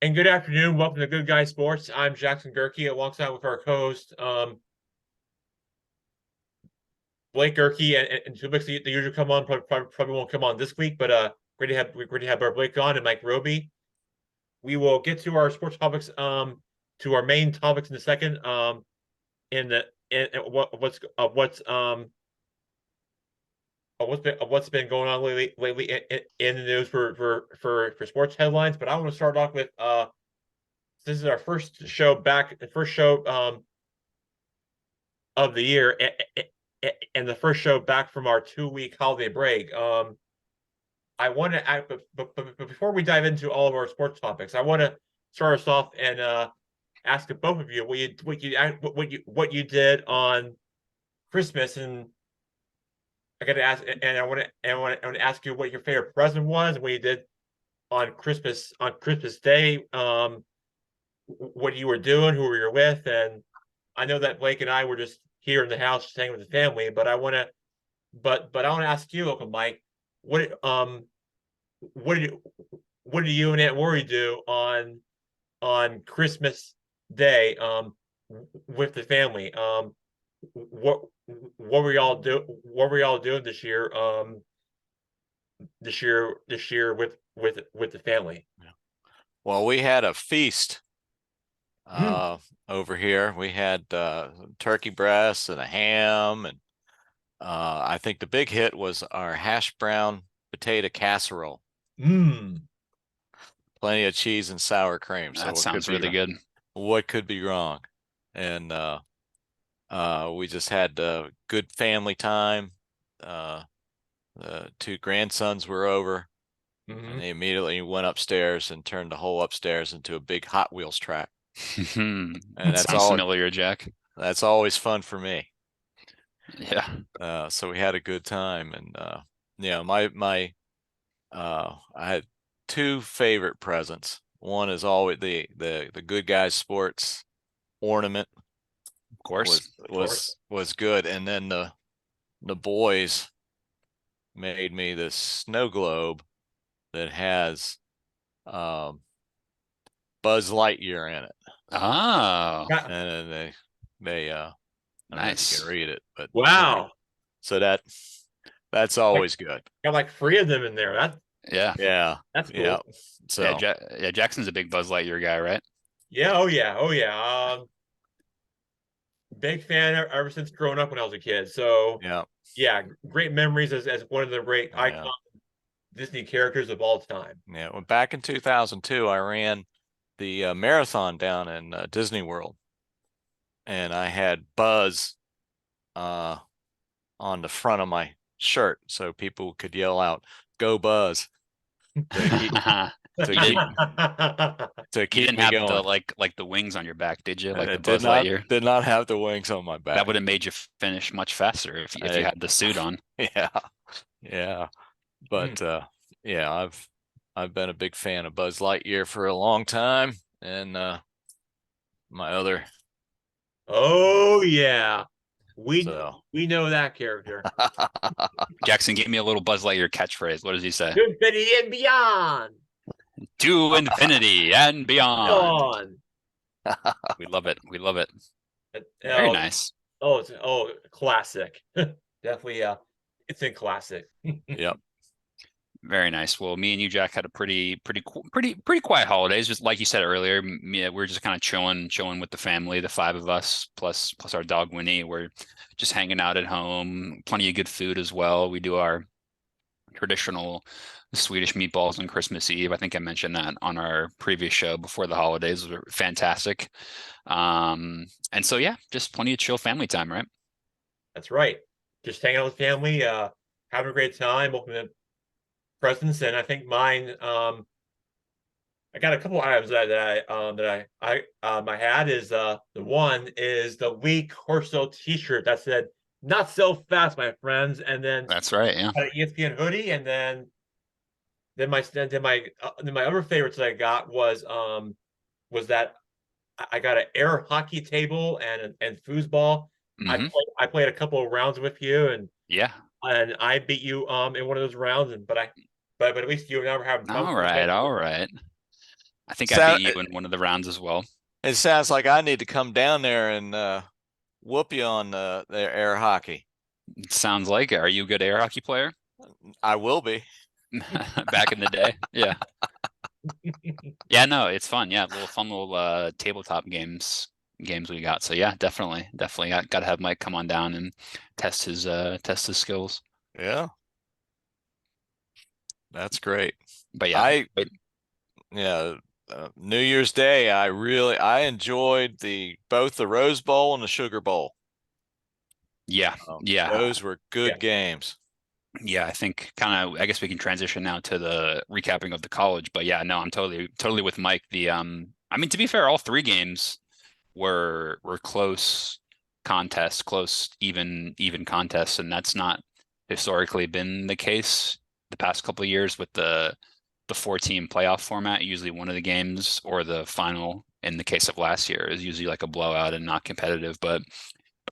And good afternoon. Welcome to Good Guy Sports. I'm Jackson Gerke, alongside with our co-host Blake Gerke, and two weeks they usually come on. Probably won't come on this week, but great to have our Blake on and Mike Roby. We will get to our sports topics to our main topics in a second in the in what's been going on lately in the news for sports headlines. But I want to start off with this is our first show back, the first show of the year, and the first show back from our 2 week holiday break. I want to act, but before we dive into all of our sports topics, I want to start us off and ask both of you what you did on Christmas. And I got to ask, and I want to ask you what your favorite present was and what you did on Christmas Day. What you were doing, who you were with, and I know that Blake and I were just here in the house staying with the family, but I want to, but I want to ask you, Uncle Mike, what what did you, what did you and Aunt Lori do on Christmas Day with the family? What were y'all doing this year? This year with the family. Well, we had a feast Mm. over here. We had turkey breasts and a ham, and I think the big hit was our hash brown potato casserole. Plenty of cheese and sour cream. So that sounds really good. What could be wrong? And we just had good family time. The two grandsons were over, and they immediately went upstairs and turned the whole upstairs into a big Hot Wheels track. And that's sounds familiar, Jack. That's always fun for me. Yeah. So we had a good time, and I had two favorite presents. One is always the Good Guys Sports ornament. Of course, was good, and then the boys made me this snow globe that has Buzz Lightyear in it. Oh, and then they nice. I can read it, but wow. So that's always good. Got like 3 of them in there. Yeah, that's cool. Yeah. So yeah, Jackson's a big Buzz Lightyear guy, right? Yeah, oh yeah. Big fan ever since growing up when I was a kid. So yeah, great memories as one of the great icon Disney characters of all time. Yeah, well, back in 2002, I ran the marathon down in Disney World, and I had Buzz on the front of my shirt so people could yell out, "Go Buzz!" You didn't have the like the wings on your back, did you? Like the Buzz Lightyear? Did not have the wings on my back. That would have made you finish much faster if you had the suit on. Yeah. But yeah, I've been a big fan of Buzz Lightyear for a long time, and my other. Oh yeah, we know that character. Jackson, give me a little Buzz Lightyear catchphrase. What does he say? To infinity and beyond. To infinity and beyond. We love it. We love it. Very nice. Oh, classic. Definitely. It's in classic. Yep. Very nice. Well, me and you, Jack, had a pretty quiet holidays. Just like you said earlier, we were just kind of chilling with the family, the 5 of us, plus our dog Winnie. We're just hanging out at home. Plenty of good food as well. We do our traditional Swedish meatballs on Christmas Eve. I think I mentioned that on our previous show before the holidays. Those were fantastic. And so yeah, just plenty of chill family time, right? That's right. Just hanging out with family, having a great time, opening presents. And I think mine, I got a couple items that I had. Is the one is the week Horso t-shirt that said "Not so fast, my friends," and then that's right, yeah, an ESPN hoodie. And then my other favorites that I got was that I got an air hockey table and foosball. I played a couple of rounds with you, and I beat you in one of those rounds, but at least you never have. All right. I think I Sound, beat you in one of the rounds as well. it sounds like I need to come down there and whoop you on their air hockey. It sounds like it. Are you a good air hockey player? I will be. Back in the day. Yeah. Yeah, no, it's fun. Yeah, little fun little tabletop games we got. So yeah, definitely. Got to have Mike come on down and test his skills. Yeah, that's great. But yeah, Yeah, New Year's Day, I enjoyed both the Rose Bowl and the Sugar Bowl. yeah, Those were Yeah. good games. yeah. I think kind of. I guess we can transition now to the recapping of the college. But yeah, no, I'm totally with Mike. I mean, to be fair, all three games were close contests, close even contests, and that's not historically been the case the past couple of years with the 4-team playoff format. Usually one of the games or the final in the case of last year is usually like a blowout and not competitive. But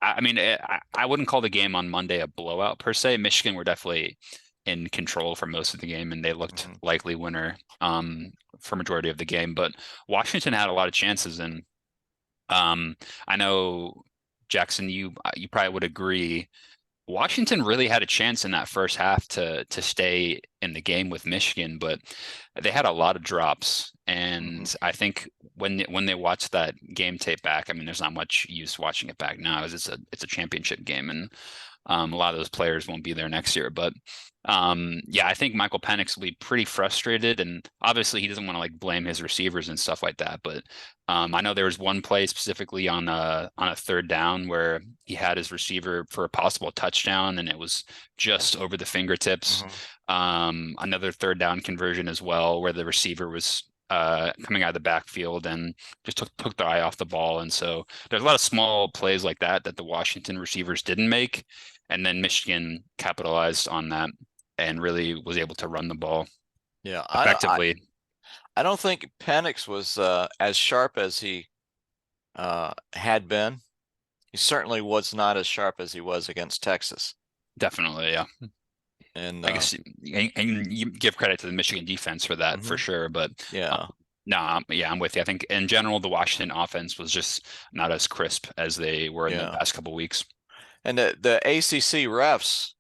I mean, I wouldn't call the game on Monday a blowout per se. Michigan were definitely in control for most of the game, and they looked likely winner for majority of the game. But Washington had a lot of chances, and I know Jackson, you probably would agree. Washington really had a chance in that first half to stay in the game with Michigan, but they had a lot of drops. And I think when they watch that game tape back, I mean, there's not much use watching it back now, as it's a championship game, and a lot of those players won't be there next year. But yeah, I think Michael Penix will be pretty frustrated, and obviously he doesn't want to like blame his receivers and stuff like that. But I know there was one play specifically on a third down where he had his receiver for a possible touchdown, and it was just over the fingertips. Another third down conversion as well, where the receiver was coming out of the backfield and just took their eye off the ball. And so there's a lot of small plays like that the Washington receivers didn't make, and then Michigan capitalized on that and really was able to run the ball effectively. I don't think Penix was as sharp as he had been. He certainly was not as sharp as he was against Texas. Definitely, yeah. And I guess and you give credit to the Michigan defense for that for sure. But yeah, no, yeah, I'm with you. I think in general the Washington offense was just not as crisp as they were in the past couple of weeks. And the ACC refs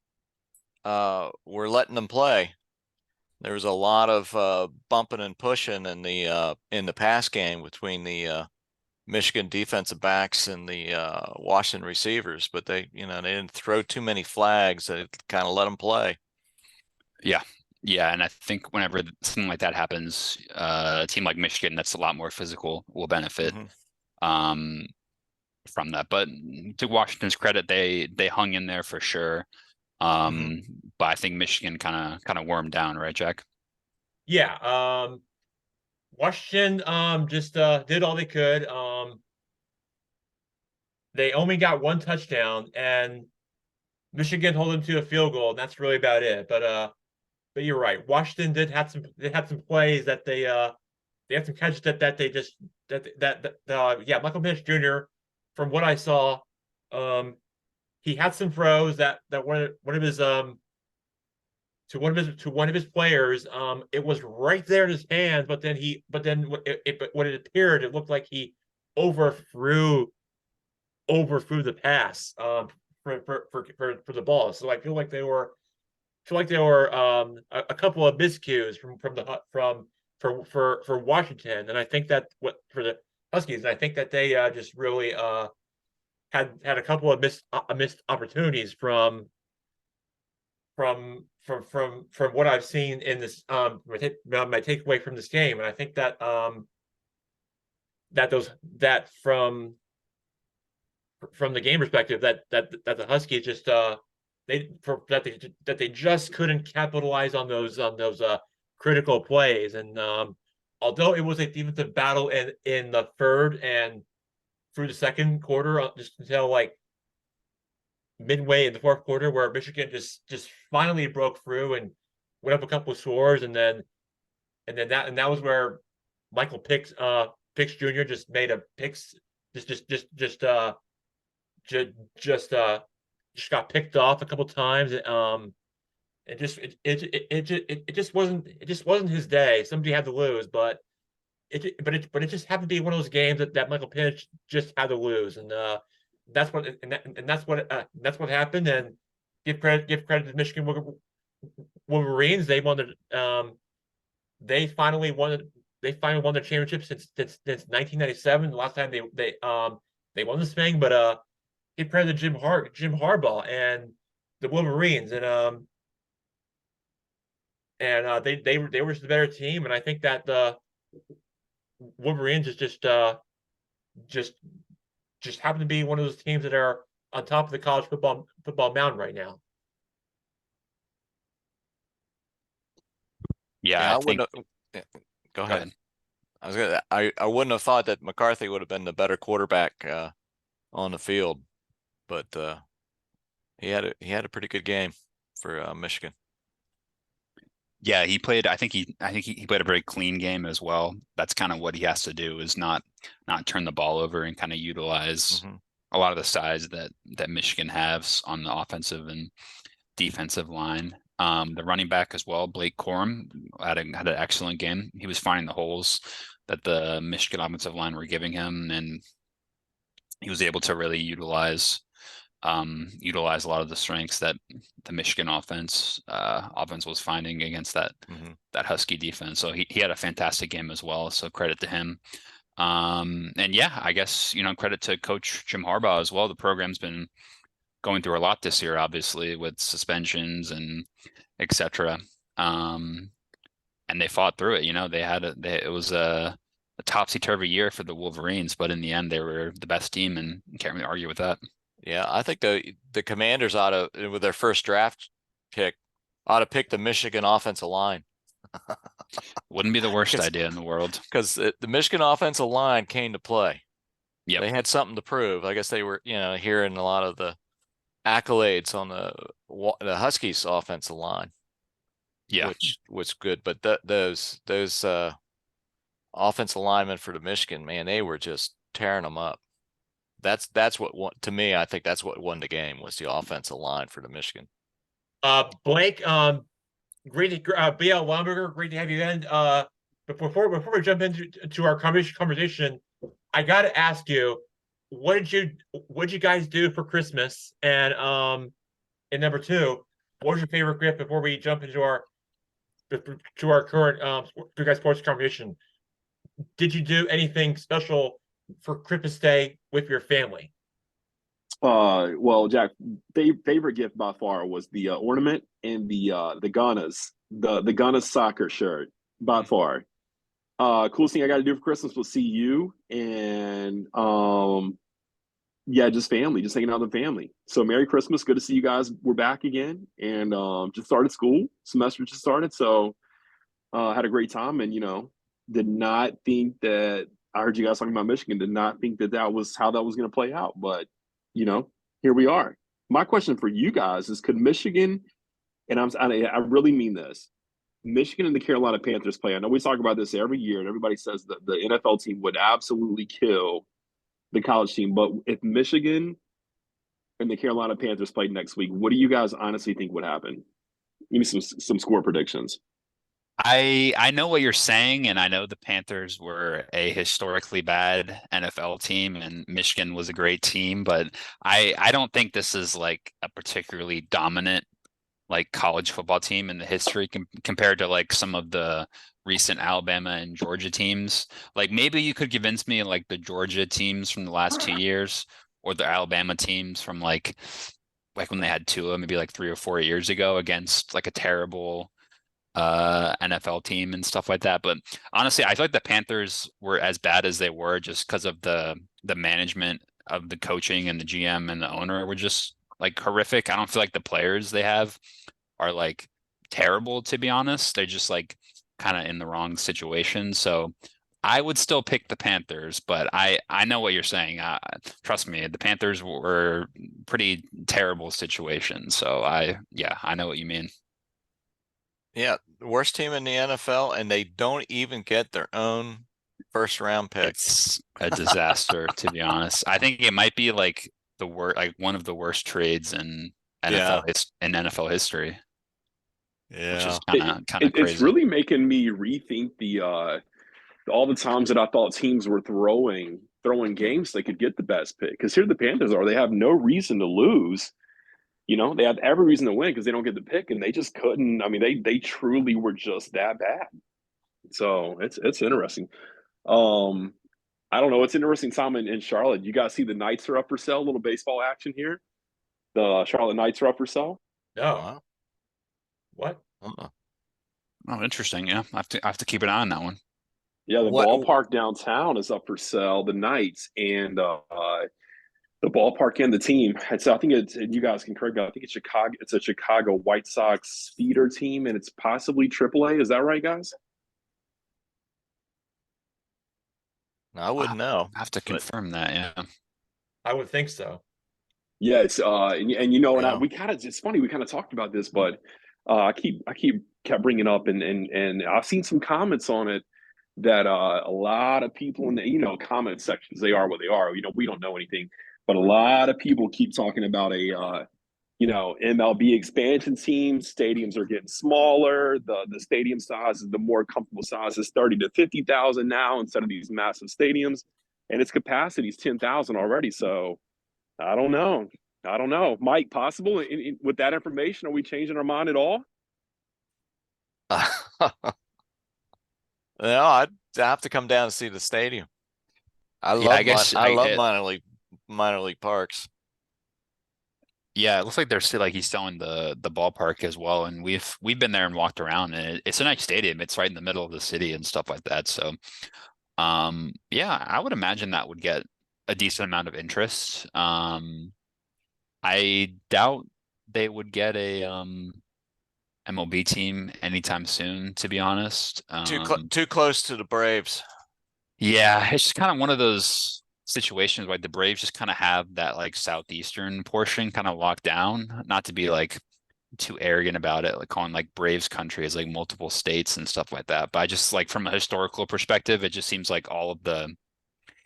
were letting them play. There was a lot of bumping and pushing in the pass game between the Michigan defensive backs and the Washington receivers, but they didn't throw too many flags. They kind of let them play. Yeah, and I think whenever something like that happens, a team like Michigan that's a lot more physical will benefit from that. But to Washington's credit, they hung in there for sure. But I think Michigan kind of wore them down, right, Jack? Yeah. Washington just did all they could. They only got one touchdown, and Michigan held them to a field goal, and that's really about it. But you're right. Washington had some plays that they had some catches that they just yeah, Michael Penix Jr. From what I saw, he had some throws that one of his to one of his players, it was right there in his hands, but then when it appeared, it looked like he overthrew the pass for the ball. So I feel like they were a couple of miscues for Washington, and I think that what for the Huskies, and I think that they just really had a couple of missed opportunities from what I've seen in this my takeaway from this game, and I think that that from the game perspective that the Huskies just that they just couldn't capitalize on those critical plays, and although it was a defensive battle in the third and through the second quarter, just until like midway in the fourth quarter, where Michigan just finally broke through and went up a couple of scores, and that was where Michael Pix Jr. just made a picks just got picked off a couple times. It just wasn't his day. Somebody had to lose, but it just happened to be one of those games that Michael Penix just had to lose, and that's what happened. And give credit to Michigan Wolverines. They finally won the championship since 1997. The last time they won this thing, but give credit to Jim Harbaugh and the Wolverines, and they were just the better team, and I think that the Wolverines is just happen to be one of those teams that are on top of the college football mountain right now. Yeah, I I think. wouldn't have, go ahead. I wouldn't have thought that McCarthy would have been the better quarterback on the field, but he had a pretty good game for Michigan. Yeah, he played. I think he played a very clean game as well. That's kind of what he has to do, is not turn the ball over and kind of utilize a lot of the size that Michigan has on the offensive and defensive line. The running back as well, Blake Corum, had an excellent game. He was finding the holes that the Michigan offensive line were giving him, and he was able to really utilize a lot of the strengths that the Michigan offense was finding against that Husky defense. So he had a fantastic game as well. So credit to him. And yeah, I guess, credit to Coach Jim Harbaugh as well. The program's been going through a lot this year, obviously, with suspensions and etc. And they fought through it. It was a topsy-turvy year for the Wolverines, but in the end, they were the best team, and you can't really argue with that. Yeah, I think the Commanders ought to, with their first draft pick, ought to pick the Michigan offensive line. Wouldn't be the worst idea in the world. Because the Michigan offensive line came to play. Yeah, they had something to prove. I guess they were, hearing a lot of the accolades on the Huskies offensive line. Yeah, which was good. But those offensive linemen for the Michigan, man, they were just tearing them up. That's what won, to me. I think that's what won the game, was the offensive line for the Michigan. Blake, great to BL Weinberger, great to have you in. But before we jump into our conversation, I got to ask you, what did you guys do for Christmas? And number two, what was your favorite gift before we jump into our current you guys sports conversation? Did you do anything special for Christmas Day with your family? Well, Jack, favorite gift by far was the ornament and the Ghana's the Ghana's soccer shirt by far. Coolest thing I got to do for Christmas was see you, and yeah, just family, just hanging out with the family. So Merry Christmas, good to see you guys. We're back again, and just started school, semester just started, so had a great time, and did not think that, I heard you guys talking about Michigan, did not think that was how that was going to play out, but here we are. My question for you guys is, could Michigan, and I really mean this, Michigan and the Carolina Panthers play? I know we talk about this every year, and everybody says that the NFL team would absolutely kill the college team. But if Michigan and the Carolina Panthers played next week, what do you guys honestly think would happen? Give me some score predictions. I know what you're saying, and I know the Panthers were a historically bad NFL team, and Michigan was a great team, but I don't think this is like a particularly dominant college football team in the history compared to some of the recent Alabama and Georgia teams. Maybe you could convince me the Georgia teams from the last 2 years, or the Alabama teams from like when they had Tua maybe 3 or 4 years ago against a terrible NFL team and stuff like that. But honestly, I feel like the Panthers were as bad as they were just because of the management of the coaching, and the GM and the owner were just horrific. I don't feel like the players they have are terrible, to be honest. They're just kind of in the wrong situation. So I would still pick the Panthers, but I know what you're saying. Trust me, the Panthers were pretty terrible situations. So I know what you mean. Yeah, the worst team in the NFL, and they don't even get their own first round pick. It's a disaster, to be honest. I think it might be the worst, one of the worst trades in NFL history. Yeah, which is kind of crazy. It's really making me rethink the all the times that I thought teams were throwing games they could get the best pick. Because here the Panthers are, they have no reason to lose. You know, they have every reason to win because they don't get the pick, and they just couldn't. I mean, they truly were just that bad. So it's interesting. I don't know. It's interesting time in Charlotte. You guys see the Knights are up for sale. A little baseball action here. The Charlotte Knights are up for sale. No. Wow. What? Oh, interesting. Yeah, I have to keep an eye on that one. Yeah, the What- ballpark downtown is up for sale. The Knights and the ballpark and the team. And so I think it's, and you guys can correct me, I think it's Chicago. It's a Chicago White Sox feeder team, and it's possibly AAA. Is that right, guys? I wouldn't know. I have to but- confirm that. Yeah. I would think so. Yeah, it's and you know, and Yeah. we kind of, it's funny, we kind of talked about this, but I kept bringing up, and I've seen some comments on it that a lot of people in the, you know, comment sections, they are what they are. You know, we don't know anything, but a lot of people keep talking about a you know, MLB expansion teams. Stadiums are getting smaller. The stadium size is the more comfortable size is 30 to 50,000 now instead of these massive stadiums, and its capacity is 10,000 already. So I don't know. Mike, possible with that information? Are we changing our mind at all? No, I'd have to come down and see the stadium. I Yeah, love I guess I love it- minor league parks. Yeah, it looks like they're still like he's selling the ballpark as well, and we've been there and walked around, and it's a nice stadium. It's right in the middle of the city and stuff like that. So, yeah, I would imagine that would get a decent amount of interest. I doubt they would get a MLB team anytime soon, to be honest. Too close to the Braves. Yeah, it's just kind of one of those situations where the Braves just kind of have that like southeastern portion kind of locked down. Not to be like too arrogant about it, like calling like Braves country as like multiple states and stuff like that. But I just like from a historical perspective, it just seems like all of the,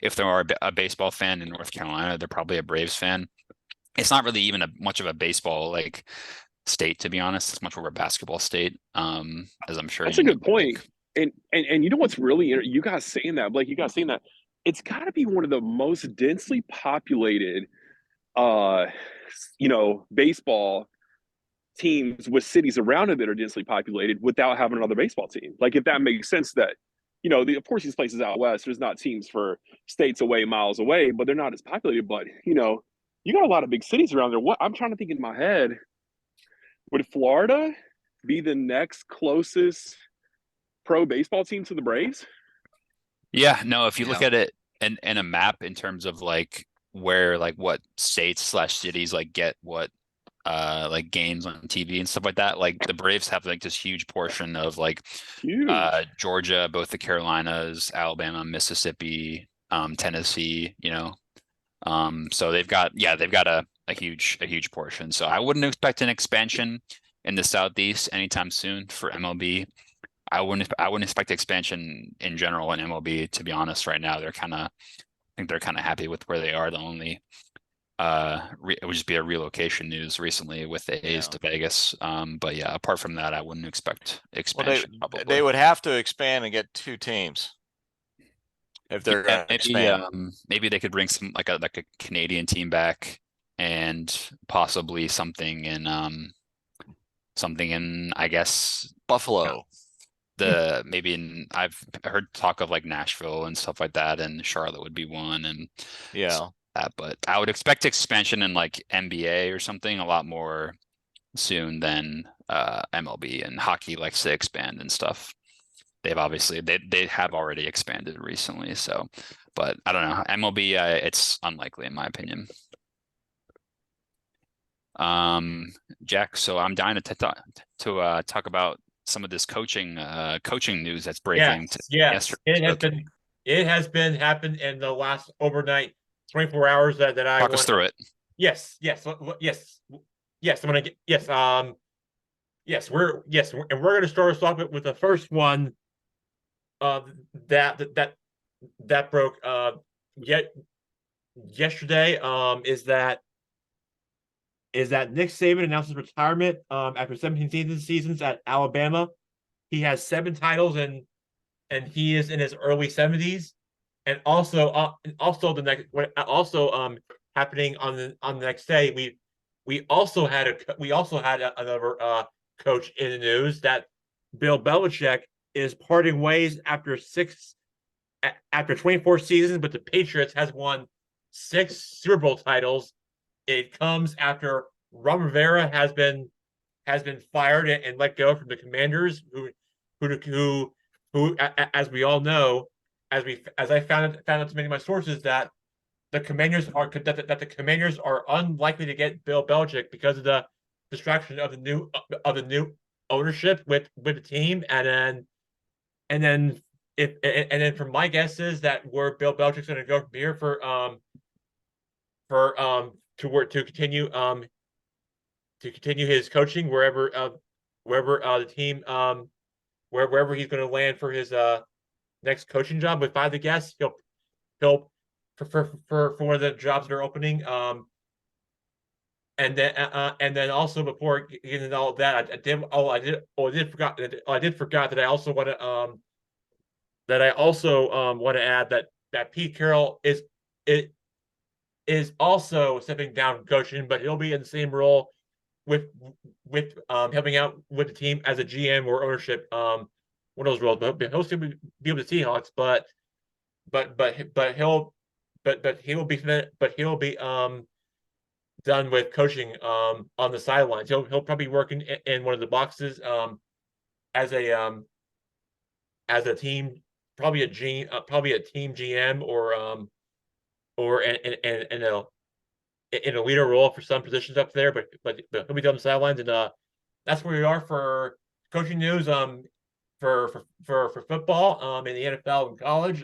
if there are a baseball fan in North Carolina, they're probably a Braves fan. It's not really even much of a baseball like state, to be honest. It's much more of a basketball state. As I'm sure That's you a know, good point. like, And you know what's really, you guys saying that, Blake, you guys saying that, it's got to be one of the most densely populated, you know, baseball teams with cities around it that are densely populated without having another baseball team. Like, if that makes sense, that, you know, of course, these places out west, there's not teams for states away, miles away, but they're not as populated. But, you know, you got a lot of big cities around there. What I'm trying to think in my head, would Florida be the next closest pro baseball team to the Braves? yeah, no, if you look Yeah. at it in a map in terms of like where like what states slash cities like get what like games on TV and stuff like that, like the Braves have like this huge portion of like Huge. Georgia, both the Carolinas, Alabama, Mississippi, Tennessee, you know. So they've got a huge portion. So I wouldn't expect an expansion in the Southeast anytime soon for MLB. I wouldn't expect expansion in general in MLB, to be honest. Right now, I think they're kind of happy with where they are. The only it would just be a relocation news recently with the A's Yeah. to Vegas. But yeah, apart from that, I wouldn't expect Well, expansion. they would have to expand and get 2 teams if they're Yeah, going to expand. maybe they could bring some like a Canadian team back and possibly something in I guess Buffalo. I've heard talk of like Nashville and stuff like that, and Charlotte would be one, and Yeah. that, but I would expect expansion in like NBA or something a lot more soon than MLB, and hockey likes to expand and stuff. They have already expanded recently, so but I don't know. MLB, it's unlikely in my opinion. Jack, so I'm dying to talk about some of this coaching news that's breaking Yes. yesterday. It has been happened in the last overnight 24 hours that I Talk us through it. Yes. I'm gonna get and we're gonna start us off with the first one that broke yesterday is that Nick Saban announces retirement after 17 seasons at Alabama. He has 7 titles in he is in his early 70s. And also happening on the next day, we also had another coach in the news that Bill Belichick is parting ways after 24 seasons, but the Patriots has won 6 Super Bowl titles. It comes after Ron Rivera has been fired and let go from the Commanders, who as we all know, as I found out to many of my sources, that the Commanders are unlikely to get Bill Belichick because of the distraction of the new ownership with the team, and then from my guess is that where Bill Belichick's going to go from here to continue his coaching wherever the team wherever he's going to land for his next coaching job. If I had to guess, he'll for one of the jobs that are opening. And then also before getting into all of that, I did forgot that I also want to want to add that Pete Carroll is also stepping down from coaching, but he'll be in the same role with helping out with the team as a GM or ownership. One of those roles, but he'll still be with the Seahawks, but he'll be done with coaching on the sidelines. He'll probably work in one of the boxes as a team, probably a team GM or in a leader role for some positions up there, but he'll be done the sidelines, and that's where we are for coaching news. For football in the NFL and college.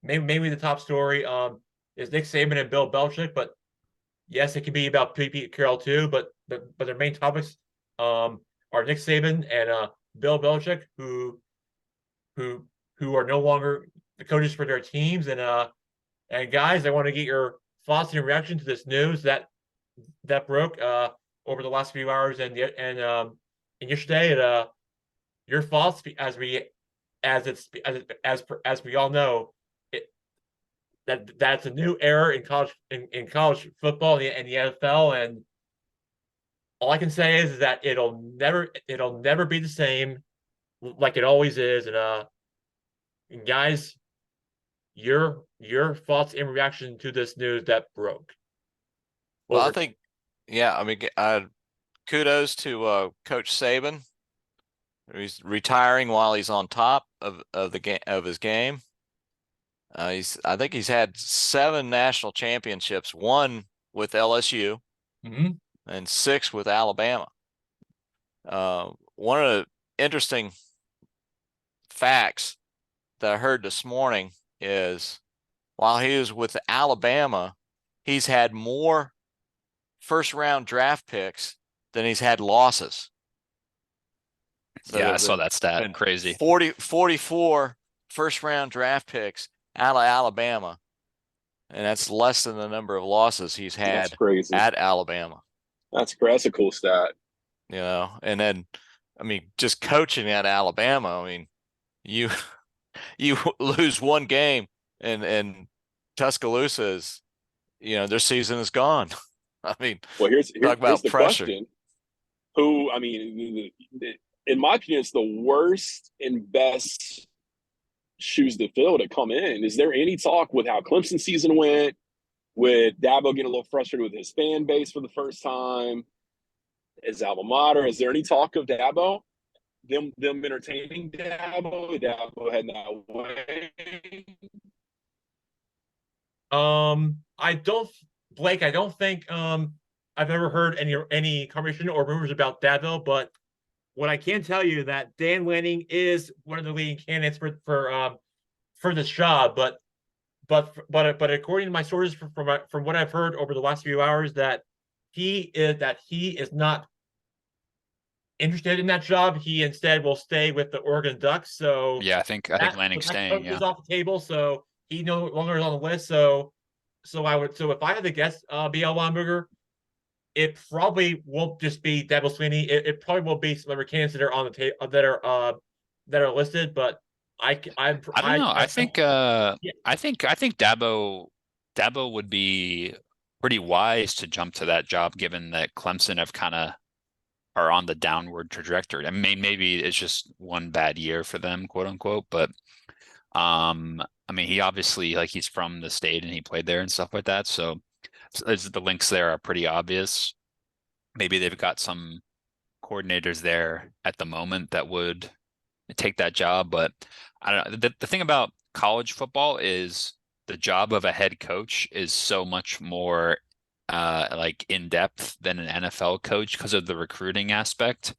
Maybe the top story is Nick Saban and Bill Belichick, but yes, it can be about Pete Carroll too. But their main topics are Nick Saban and Bill Belichick, who are no longer the coaches for their teams. And guys, I want to get your thoughts and reaction to this news that broke over the last few hours and yesterday. And your thoughts as we all know, that's a new era in college football and the NFL, and all I can say is that it'll never be the same like it always is. And guys, your thoughts and reaction to this news that broke. Well, I think, yeah, I mean, kudos to Coach Saban. He's retiring while he's on top of his game. I think he's had 7 national championships, 1 with LSU and 6 with Alabama. One of the interesting facts that I heard this morning is while he was with Alabama, he's had more first-round draft picks than he's had losses. So yeah, I saw that stat. Crazy. 44 first-round draft picks out of Alabama, and that's less than the number of losses he's had at Alabama. That's a cool stat. You know, and then, I mean, just coaching at Alabama, I mean, you lose one game and Tuscaloosa is, their season is gone. I mean, well, here's the pressure. question. Who, I mean, in my opinion, it's the worst and best shoes to fill to come in. Is there any talk with how Clemson season went, with Dabo getting a little frustrated with his fan base for the first time? His alma mater, is there any talk of Dabo? Them entertaining Dabo heading that way? Blake, I don't think I've ever heard any conversation or rumors about Dabo, but what I can tell you that Dan Lanning is one of the leading candidates for this job, but according to my sources from what I've heard over the last few hours, that he is not interested in that job. He instead will stay with the Oregon Ducks. So yeah, I think Lanning's staying. Yeah, is off the table, so he no longer is on the list. So if I had to guess, BL Weinberger, it probably won't just be Dabo Swinney. It probably will be some other candidates that are on the table that are listed. But I don't know. I think yeah. I think Dabo would be pretty wise to jump to that job, given that Clemson have kind of are on the downward trajectory. I mean, maybe it's just one bad year for them, quote unquote, but I mean, he obviously, like, he's from the state and he played there and stuff like that, so the links there are pretty obvious. Maybe they've got some coordinators there at the moment that would take that job, but I don't know. The thing about college football is the job of a head coach is so much more like in depth than an NFL coach because of the recruiting aspect,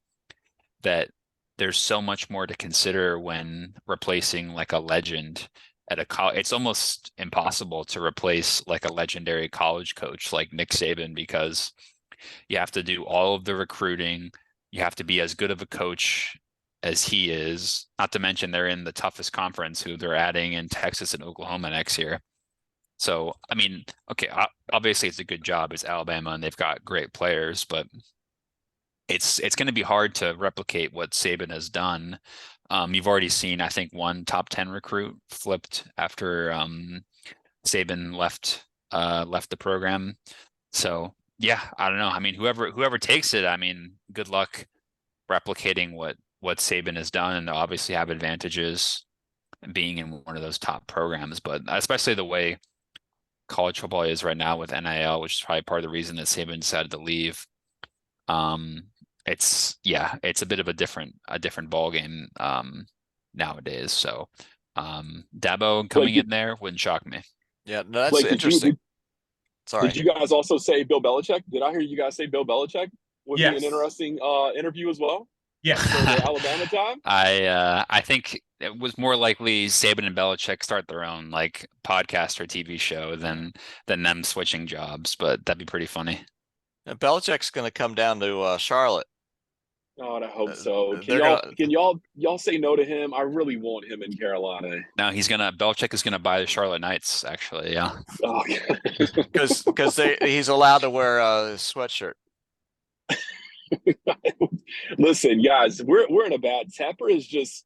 that there's so much more to consider when replacing like a legend at a college. It's almost impossible to replace like a legendary college coach like Nick Saban, because you have to do all of the recruiting. You have to be as good of a coach as he is, not to mention they're in the toughest conference, who they're adding in Texas and Oklahoma next year. So, I mean, okay, obviously it's a good job. It's Alabama and they've got great players, but it's going to be hard to replicate what Saban has done. You've already seen, I think, one top 10 recruit flipped after Saban left the program. So yeah, I don't know. I mean, whoever takes it, I mean, good luck replicating what Saban has done, and they'll obviously have advantages being in one of those top programs. But especially the way college football is right now with NIL, which is probably part of the reason that Saban decided to leave. It's a bit of a different ball game nowadays. So Dabo coming in there wouldn't shock me. Yeah, no, that's Blake, interesting. Sorry. Did you guys also say Bill Belichick? Did I hear you guys say Bill Belichick would be an interesting interview as well? Yeah, for the Alabama job. I think it was more likely Saban and Belichick start their own like podcast or TV show than them switching jobs, but that'd be pretty funny. And Belichick's going to come down to Charlotte. Oh, I hope so. Can y'all say no to him? I really want him in Carolina. No, Belichick is gonna buy the Charlotte Knights, actually. Yeah. Oh, because he's allowed to wear a sweatshirt. Listen, guys, we're in a bad. Tepper is just,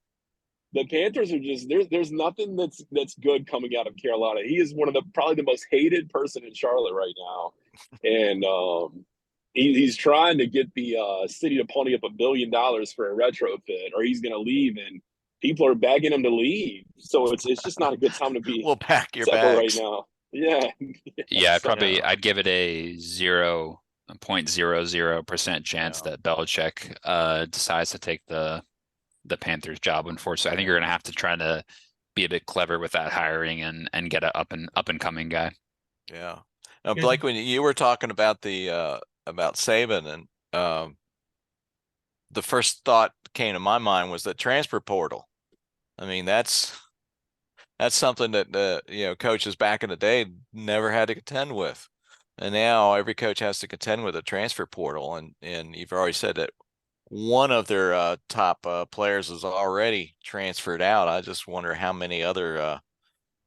the Panthers are just, there's nothing that's good coming out of Carolina. He is one of probably the most hated person in Charlotte right now, and he's trying to get the city to pony up $1 billion for a retrofit, or he's going to leave, and people are begging him to leave. So it's just not a good time to be. We'll pack your bags right now. Yeah. Yeah, I'd give it a 0.00% chance that Belichick decides to take the Panthers job. Unfortunately, I think you're going to have to try to be a bit clever with that hiring and get an up and coming guy. Yeah. Now, Blake, when you were talking about about Saban, and the first thought came to my mind was the transfer portal. I mean, that's something that coaches back in the day never had to contend with, and now every coach has to contend with a transfer portal. And you've already said that one of their top players is already transferred out. I just wonder how many other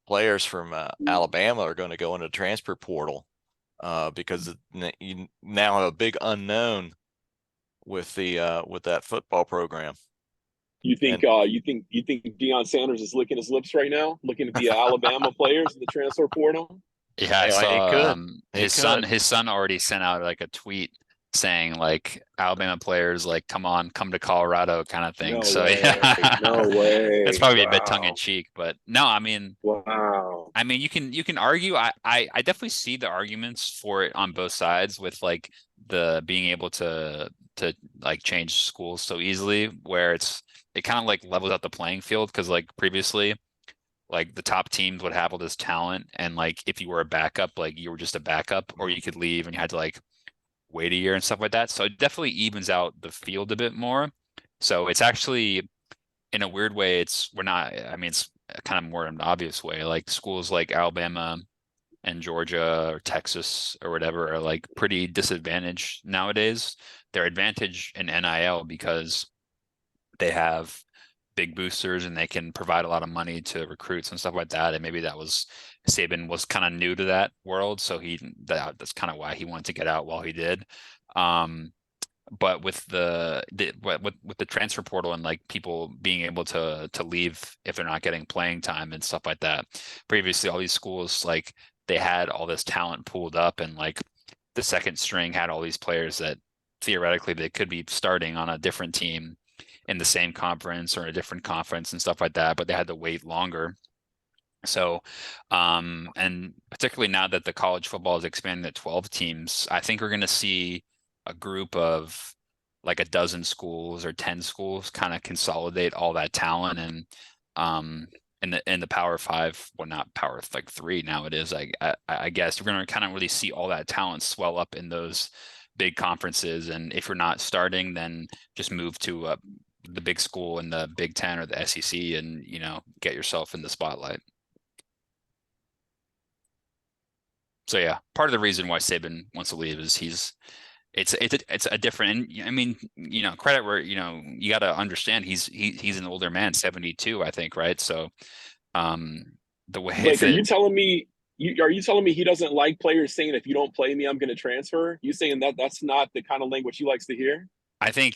players from Alabama are going to go into the transfer portal, because you now have a big unknown with that football program. You think Deion Sanders is licking his lips right now, looking at the Alabama players in the transfer portal? Yeah, I saw his son already sent out like a tweet saying like Alabama players like come to Colorado kind of thing. No way. That's probably a bit tongue in cheek, but no, I mean, wow. I mean, you can argue. I definitely see the arguments for it on both sides, with like the being able to like change schools so easily, where it kind of like levels out the playing field, because like previously, like the top teams would have all this talent, and like if you were a backup, like you were just a backup, or you could leave and you had to like wait a year and stuff like that. So it definitely evens out the field a bit more. So it's actually, in a weird way, it's kind of more an obvious way. Like schools like Alabama and Georgia or Texas or whatever are like pretty disadvantaged nowadays. Their advantage in NIL because they have big boosters and they can provide a lot of money to recruits and stuff like that. And maybe Saban was kind of new to that world, so that's kind of why he wanted to get out while he did. but with with the transfer portal and like people being able to leave if they're not getting playing time and stuff like that. Previously, all these schools, like, they had all this talent pooled up, and like the second string had all these players that theoretically they could be starting on a different team in the same conference or in a different conference and stuff like that, but they had to wait longer. So, and particularly now that the college football is expanding to 12 teams, I think we're going to see a group of like a dozen schools or 10 schools kind of consolidate all that talent. And in the Power Five, well, not Power like three now it is, I guess we're going to kind of really see all that talent swell up in those big conferences. And if you're not starting, then just move to the big school in the Big Ten or the SEC and, you know, get yourself in the spotlight. So yeah, part of the reason why Saban wants to leave is it's a different, and I mean, you know, credit where, you know, you got to understand he's an older man, 72, I think, right? So the way Blake, that, are you telling me he doesn't like players saying, if you don't play me, I'm going to transfer? You saying that's not the kind of language he likes to hear? I think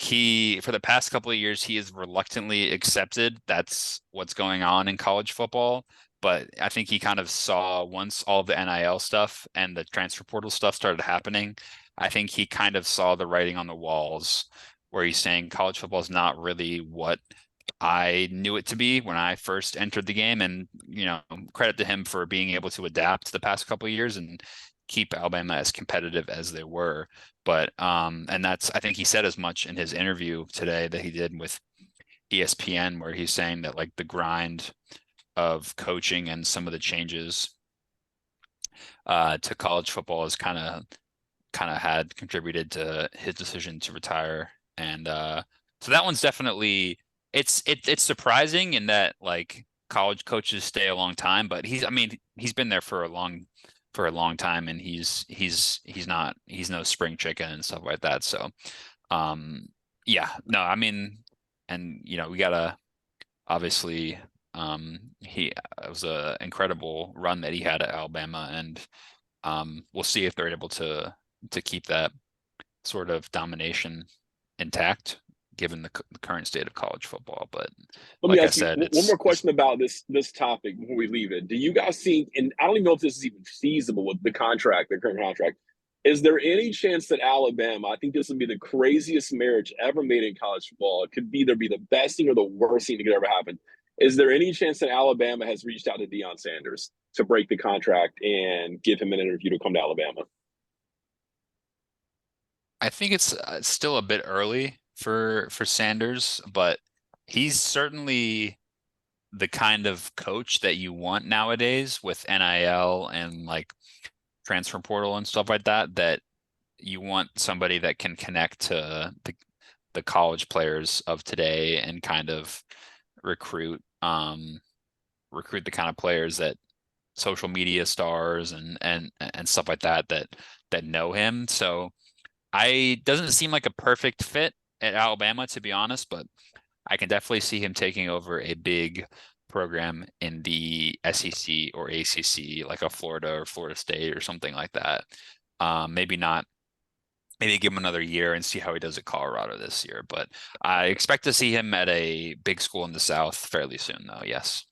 for the past couple of years, he has reluctantly accepted that's what's going on in college football. But I think he kind of saw, once all the NIL stuff and the transfer portal stuff started happening, I think he kind of saw the writing on the walls where he's saying college football is not really what I knew it to be when I first entered the game. And, you know, credit to him for being able to adapt the past couple of years and keep Alabama as competitive as they were. But and that's, I think he said as much in his interview today that he did with ESPN, where he's saying that like the grind of coaching and some of the changes to college football has kind of had contributed to his decision to retire. And so that one's definitely, it's surprising in that like college coaches stay a long time, but he's been there for a long time, and he's no spring chicken and stuff like that. So yeah, no, I mean, and you know, we gotta obviously it was a incredible run that he had at Alabama, and we'll see if they're able to keep that sort of domination intact given the current state of college football. But let like me I ask said, you one more question about this topic before we leave it. Do you guys think, and I don't even know if this is even feasible with the current contract, is there any chance that Alabama, I think this would be the craziest marriage ever made in college football. It could either be the best thing or the worst thing that could ever happen. Is there any chance that Alabama has reached out to Deion Sanders to break the contract and give him an interview to come to Alabama? I think it's still a bit early for Sanders, but he's certainly the kind of coach that you want nowadays with NIL and like transfer portal and stuff like that, that you want somebody that can connect to the college players of today and kind of recruit the kind of players that social media stars and stuff like that know him. So doesn't seem like a perfect fit at Alabama, to be honest, but I can definitely see him taking over a big program in the SEC or ACC, like a Florida or Florida State or something like that. Maybe not. Maybe give him another year and see how he does at Colorado this year. But I expect to see him at a big school in the South fairly soon, though. Yes.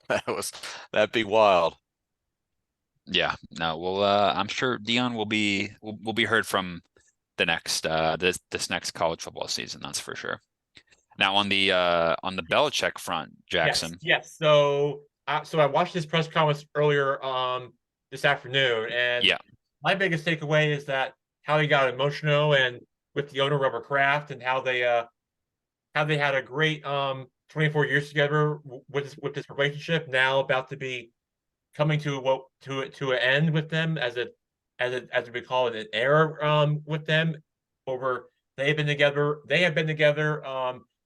That'd be wild. Yeah. No. Well, I'm sure Deion will be heard from the next this next college football season. That's for sure. Now on the Belichick front, Jackson. Yes. So I watched this press conference earlier this afternoon, and Yeah. my biggest takeaway is that how he got emotional and with the owner of Kraft, and how they had a great 24 years together with this relationship, now about to be coming to an end with them, as we call it, an era with them. They have been together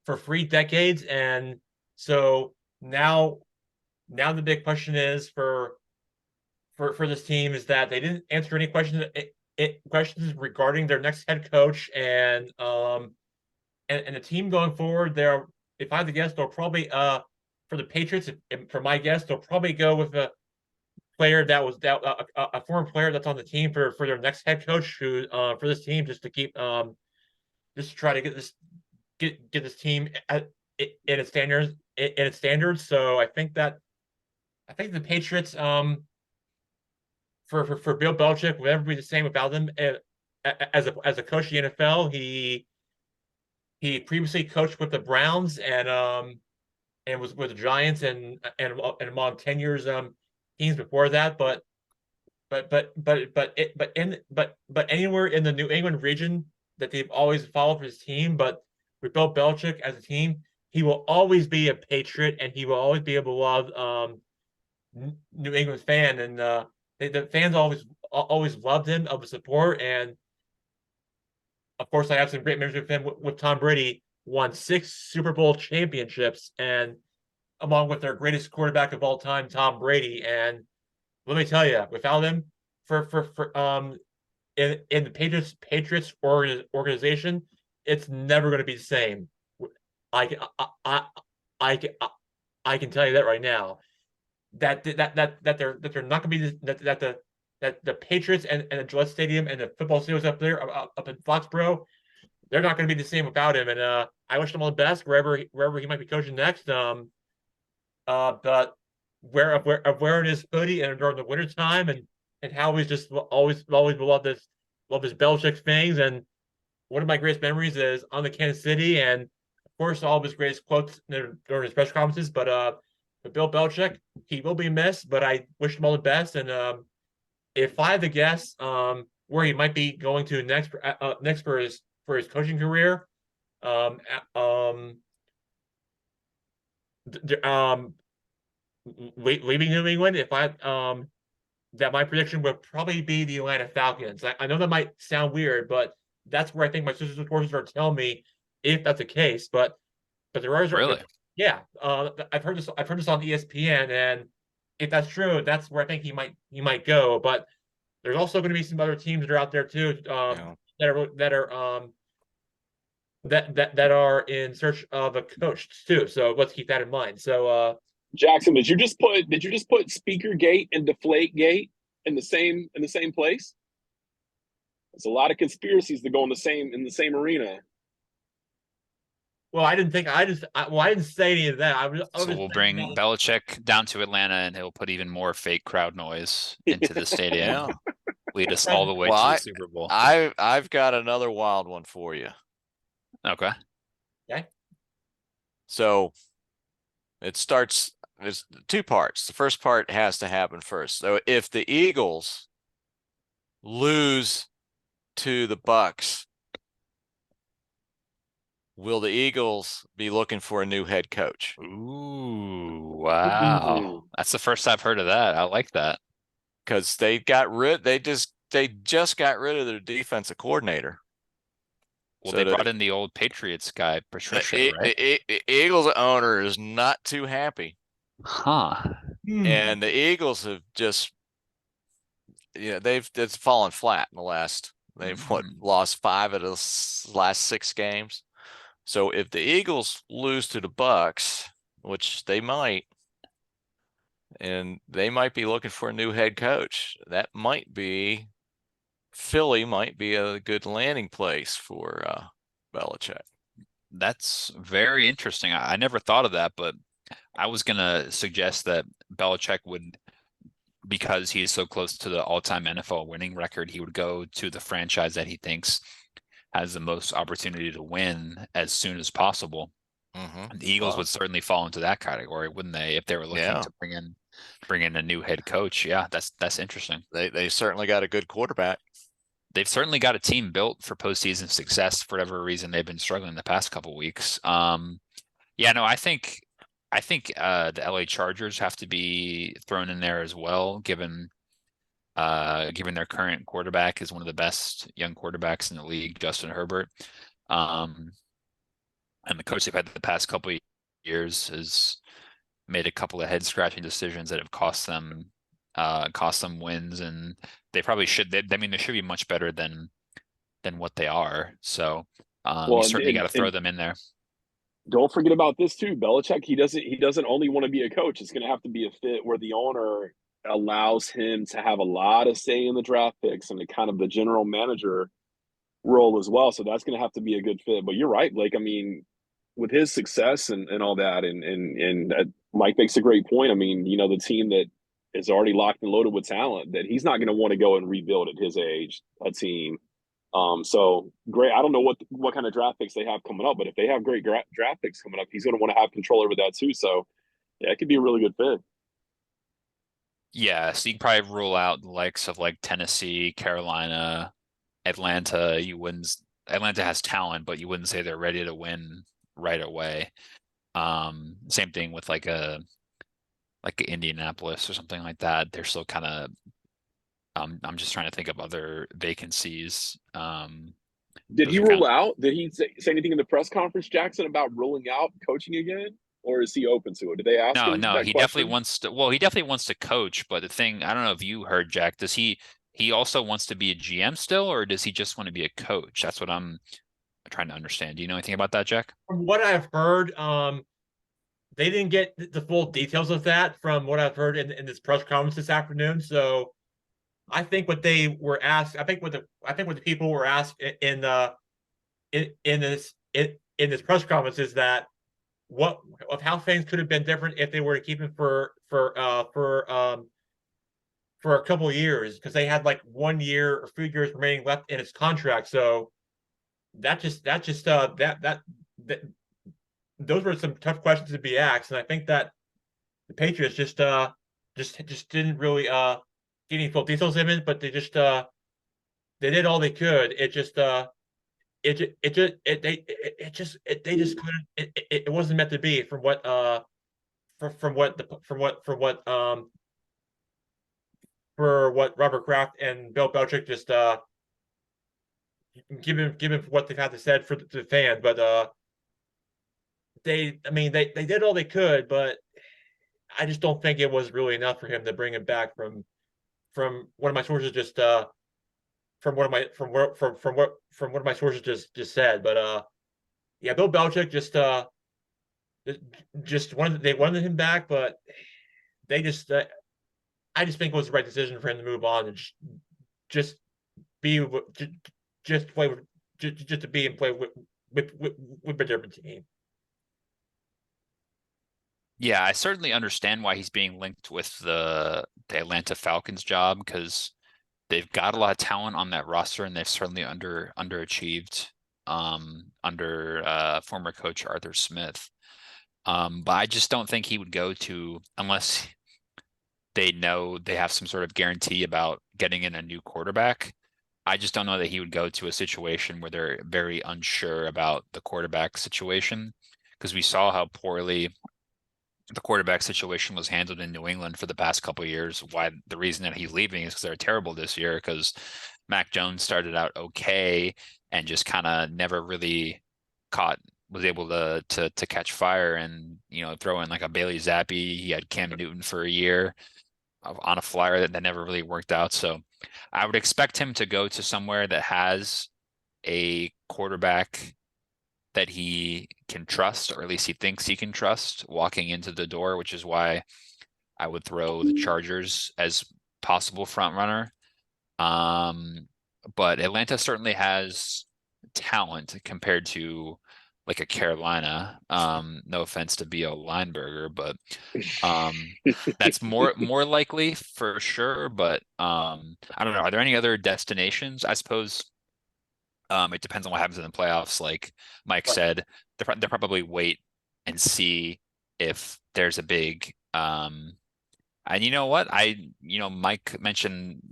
for 3 decades, and so now the big question is for this team is that they didn't answer any questions regarding their next head coach, and the team going forward. If I had to guess, they'll probably for the Patriots, for my guess, they'll probably go with player that was a former player that's on the team for their next head coach who for this team just to keep just to try to get this team in its standards. So I think the Patriots for Bill Belichick would never be the same without him. As a coach in the NFL, he previously coached with the Browns and was with the Giants and among 10 years teams before that. But anywhere in the New England region that they've always followed for his team. But with Bill Belichick as a team, he will always be a Patriot and he will always be able to love New England fan. And the fans always loved him of the support. And of course, I have some great memories with him with Tom Brady. Won 6 Super Bowl championships, and along with their greatest quarterback of all time, Tom Brady. And let me tell you, without him, in the Patriots organization, it's never going to be the same. I I I can tell you that right now. That they're not going to be that the Patriots and the Gillette Stadium and the football stadiums up there up in Foxborough, they're not going to be the same without him. And I wish him all the best wherever he might be coaching next. But wearing his hoodie and during the winter time and how he's just always love his Belichick things. And one of my greatest memories is on the Kansas City, and of course all of his greatest quotes during his press conferences. But Bill Belichick, he will be missed, but I wish him all the best. And if I had to guess where he might be going to next for his coaching career, leaving New England, that my prediction would probably be the Atlanta Falcons. I know that might sound weird, but that's where I think my sister's sources are telling me if that's the case. But there are Really? yeah. I've heard this on ESPN, and if that's true, that's where I think he might go. But there's also going to be some other teams that are out there too, that are in search of a coach too. So let's keep that in mind. So Jackson, did you just put Speaker Gate and Deflate Gate in the same place? There's a lot of conspiracies that go in the same arena. well, I didn't say any of that. So we'll bring Belichick down to Atlanta, and he'll put even more fake crowd noise into the stadium. Yeah. Lead us all the way to the Super Bowl. I've got another wild one for you. Okay. Okay. So there's 2 parts. The first part has to happen first. So if the Eagles lose to the Bucks, will the Eagles be looking for a new head coach? Ooh, wow. That's the first I've heard of that. I like that. Because they just got rid of their defensive coordinator. Well, so they brought in the old Patriots guy, Patricia, right? The Eagles owner is not too happy. Huh. And the Eagles have just, it's fallen flat in the last. They've lost 5 of the last 6 games. So if the Eagles lose to the Bucks, which they might, and they might be looking for a new head coach, Philly might be a good landing place for Belichick. That's very interesting. I never thought of that, but I was going to suggest that Belichick would, because he's so close to the all-time NFL winning record, he would go to the franchise that he thinks has the most opportunity to win as soon as possible. Mm-hmm. The Eagles would certainly fall into that category, wouldn't they, if they were looking to bring in a new head coach? Yeah, that's interesting. They certainly got a good quarterback. They've certainly got a team built for postseason success. For whatever reason, they've been struggling the past couple of weeks. I think the LA Chargers have to be thrown in there as well, given their current quarterback is one of the best young quarterbacks in the league, Justin Herbert. And the coach they've had the past couple of years has made a couple of head scratching decisions that have cost them wins, and they probably should. They should be much better than what they are. So you certainly got to throw them in there. Don't forget about this too, Belichick. He doesn't only want to be a coach. It's going to have to be a fit where the owner allows him to have a lot of say in the draft picks and the kind of the general manager role as well. So that's going to have to be a good fit. But you're right, Blake. I mean, with his success and all that, and Mike makes a great point. I mean, you know, the team that is already locked and loaded with talent, that he's not going to want to go and rebuild at his age a team. So great. I don't know what kind of draft picks they have coming up, but if they have great draft picks coming up, he's going to want to have control over that too. So yeah, it could be a really good fit. Yeah, so you can probably rule out the likes of like Tennessee, Carolina, Atlanta. Atlanta has talent, but you wouldn't say they're ready to win right away. Same thing with like Indianapolis or something like that. They're still kind of I'm just trying to think of other vacancies. Did Those he are kind rule of out? Did he say anything in the press conference, Jackson, about ruling out coaching again, or is he open to it? Did they ask him no, that he definitely question? wants to, well, he definitely wants to coach, but the thing, I don't know if you heard, Jack, does he also wants to be a GM still, or does he just want to be a coach? That's what I'm trying to understand. Do you know anything about that, Jack? From what I've heard, they didn't get the full details of that from what I've heard in this press conference this afternoon. So I think what they were asked, I think what the people were asked in this press conference is that what of how things could have been different if they were to keep him for a couple of years, because they had like 1 year or a few years remaining left in his contract. So that those were some tough questions to be asked, and I think that the Patriots just didn't really get any full details of it, but they did all they could. They just couldn't. It wasn't meant to be from what for what Robert Kraft and Bill Belichick just given what they've had to said for the fans. But they did all they could, but I just don't think it was really enough for him to bring him back from one of my sources just from one of my from one of my sources just said. But yeah, Bill Belichick just wanted him back, but they just I just think it was the right decision for him to move on and just be just play with just to be and play with a different team. Yeah, I certainly understand why he's being linked with the Atlanta Falcons job, because they've got a lot of talent on that roster and they've certainly underachieved under former coach Arthur Smith. But I just don't think he would go to, unless they know they have some sort of guarantee about getting in a new quarterback. I just don't know that he would go to a situation where they're very unsure about the quarterback situation, because we saw how poorly the quarterback situation was handled in New England for the past couple of years. Why the reason that he's leaving is because they're terrible this year, because Mac Jones started out okay and just kind of never really was able to catch fire and, you know, throw in like a Bailey Zappi. He had Cam Newton for a year on a flyer that never really worked out. So I would expect him to go to somewhere that has a quarterback that he can trust, or at least he thinks he can trust walking into the door, which is why I would throw the Chargers as possible front runner. But Atlanta certainly has talent compared to like a Carolina. No offense to B.O. Lineberger, but that's more likely for sure. But I don't know. Are there any other destinations? I suppose it depends on what happens in the playoffs. Like Mike said, they'll probably wait and see if there's a big and you know what? Mike mentioned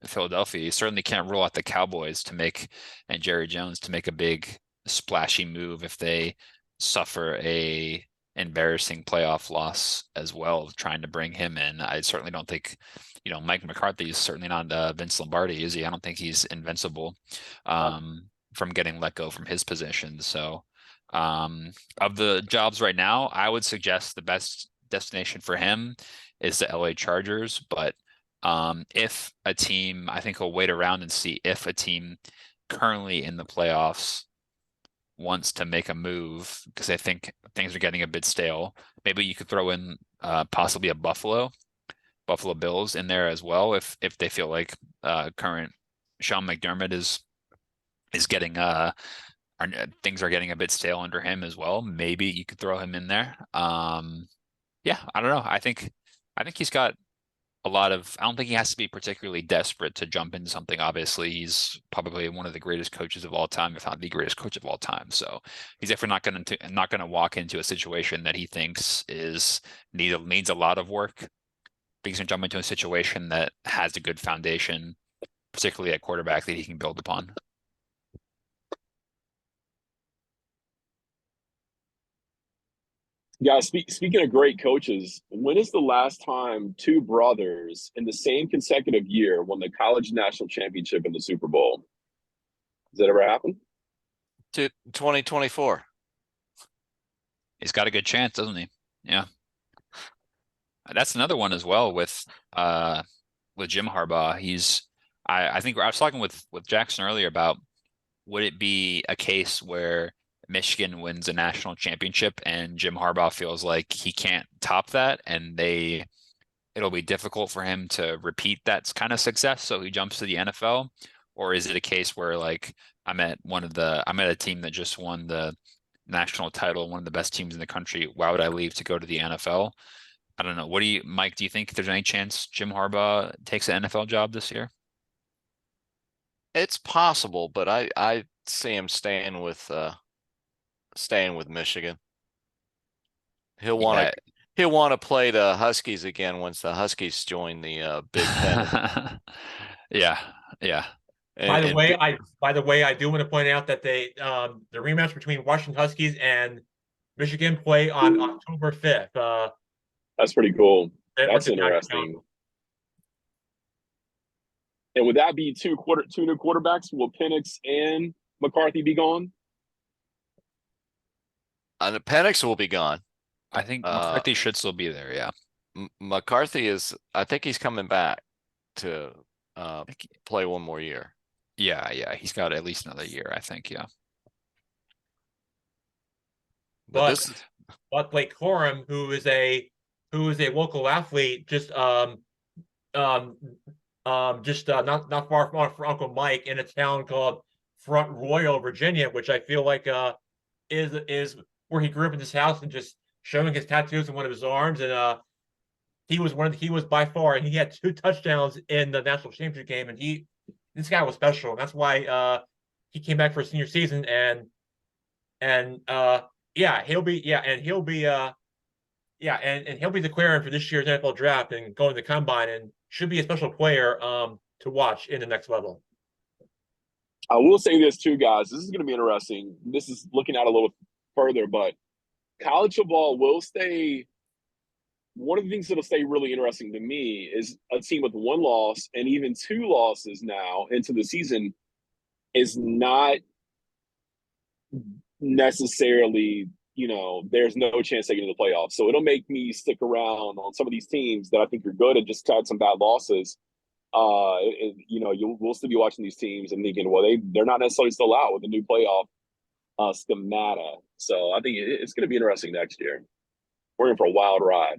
Philadelphia. You certainly can't rule out the Cowboys and Jerry Jones to make a big splashy move if they suffer a embarrassing playoff loss as well, trying to bring him in. I certainly don't think, Mike McCarthy is certainly not Vince Lombardi, is he? I don't think he's invincible from getting let go from his position. So of the jobs right now, I would suggest the best destination for him is the LA Chargers. But if a team, I think he'll wait around and see if a team currently in the playoffs wants to make a move, because I think things are getting a bit stale. Maybe you could throw in possibly a Buffalo Buffalo Bills in there as well if they feel like current Sean McDermott is getting things are getting a bit stale under him as well. Maybe you could throw him in there. Yeah, I don't know. I think he's got a lot of. I don't think he has to be particularly desperate to jump into something. Obviously, he's probably one of the greatest coaches of all time, if not the greatest coach of all time. So he's definitely not going to walk into a situation that he thinks needs a lot of work. But he's going to jump into a situation that has a good foundation, particularly at quarterback, that he can build upon. Guys, speaking of great coaches, when is the last time two brothers in the same consecutive year won the college national championship in the Super Bowl? Has that ever happened? To 2024. He's got a good chance, doesn't he? Yeah. That's another one as well with Jim Harbaugh. I think I was talking with Jackson earlier about, would it be a case where Michigan wins a national championship and Jim Harbaugh feels like he can't top that, and it'll be difficult for him to repeat that kind of success, so he jumps to the NFL? Or is it a case where, like, I'm at a team that just won the national title, one of the best teams in the country, why would I leave to go to the NFL? I don't know. Mike, do you think there's any chance Jim Harbaugh takes an NFL job this year? It's possible, but I see him staying with Michigan. He'll want to play the Huskies again once the Huskies join the Big Ten. Yeah, yeah. By the way, I do want to point out that the rematch between Washington Huskies and Michigan play on October 5th. That's pretty cool. That's interesting. And would that be two new quarterbacks? Will Penix and McCarthy be gone? The Penix will be gone. I think McCarthy should still be there. Yeah, McCarthy I think he's coming back to play one more year. Yeah, he's got at least another year, I think. Yeah. But Blake Corum, who is a local athlete, just not far from Uncle Mike, in a town called Front Royal, Virginia, which I feel like is where he grew up in his house, and just showing his tattoos on one of his arms. And he was by far, and he had 2 touchdowns in the national championship game, and this guy was special, and that's why he came back for his senior season. And he'll be declaring for this year's NFL draft and going to the combine, and should be a special player to watch in the next level. I will say this too, guys. This is going to be interesting. This is looking out a little further, but college football will stay. One of the things that'll stay really interesting to me is a team with 1 loss and even 2 losses now into the season is not necessarily, there's no chance they get into the playoffs. So it'll make me stick around on some of these teams that I think are good and just had some bad losses. We'll still be watching these teams and thinking, well, they're not necessarily still out with the new playoff schemata. So I think it's going to be interesting next year. We're in for a wild ride.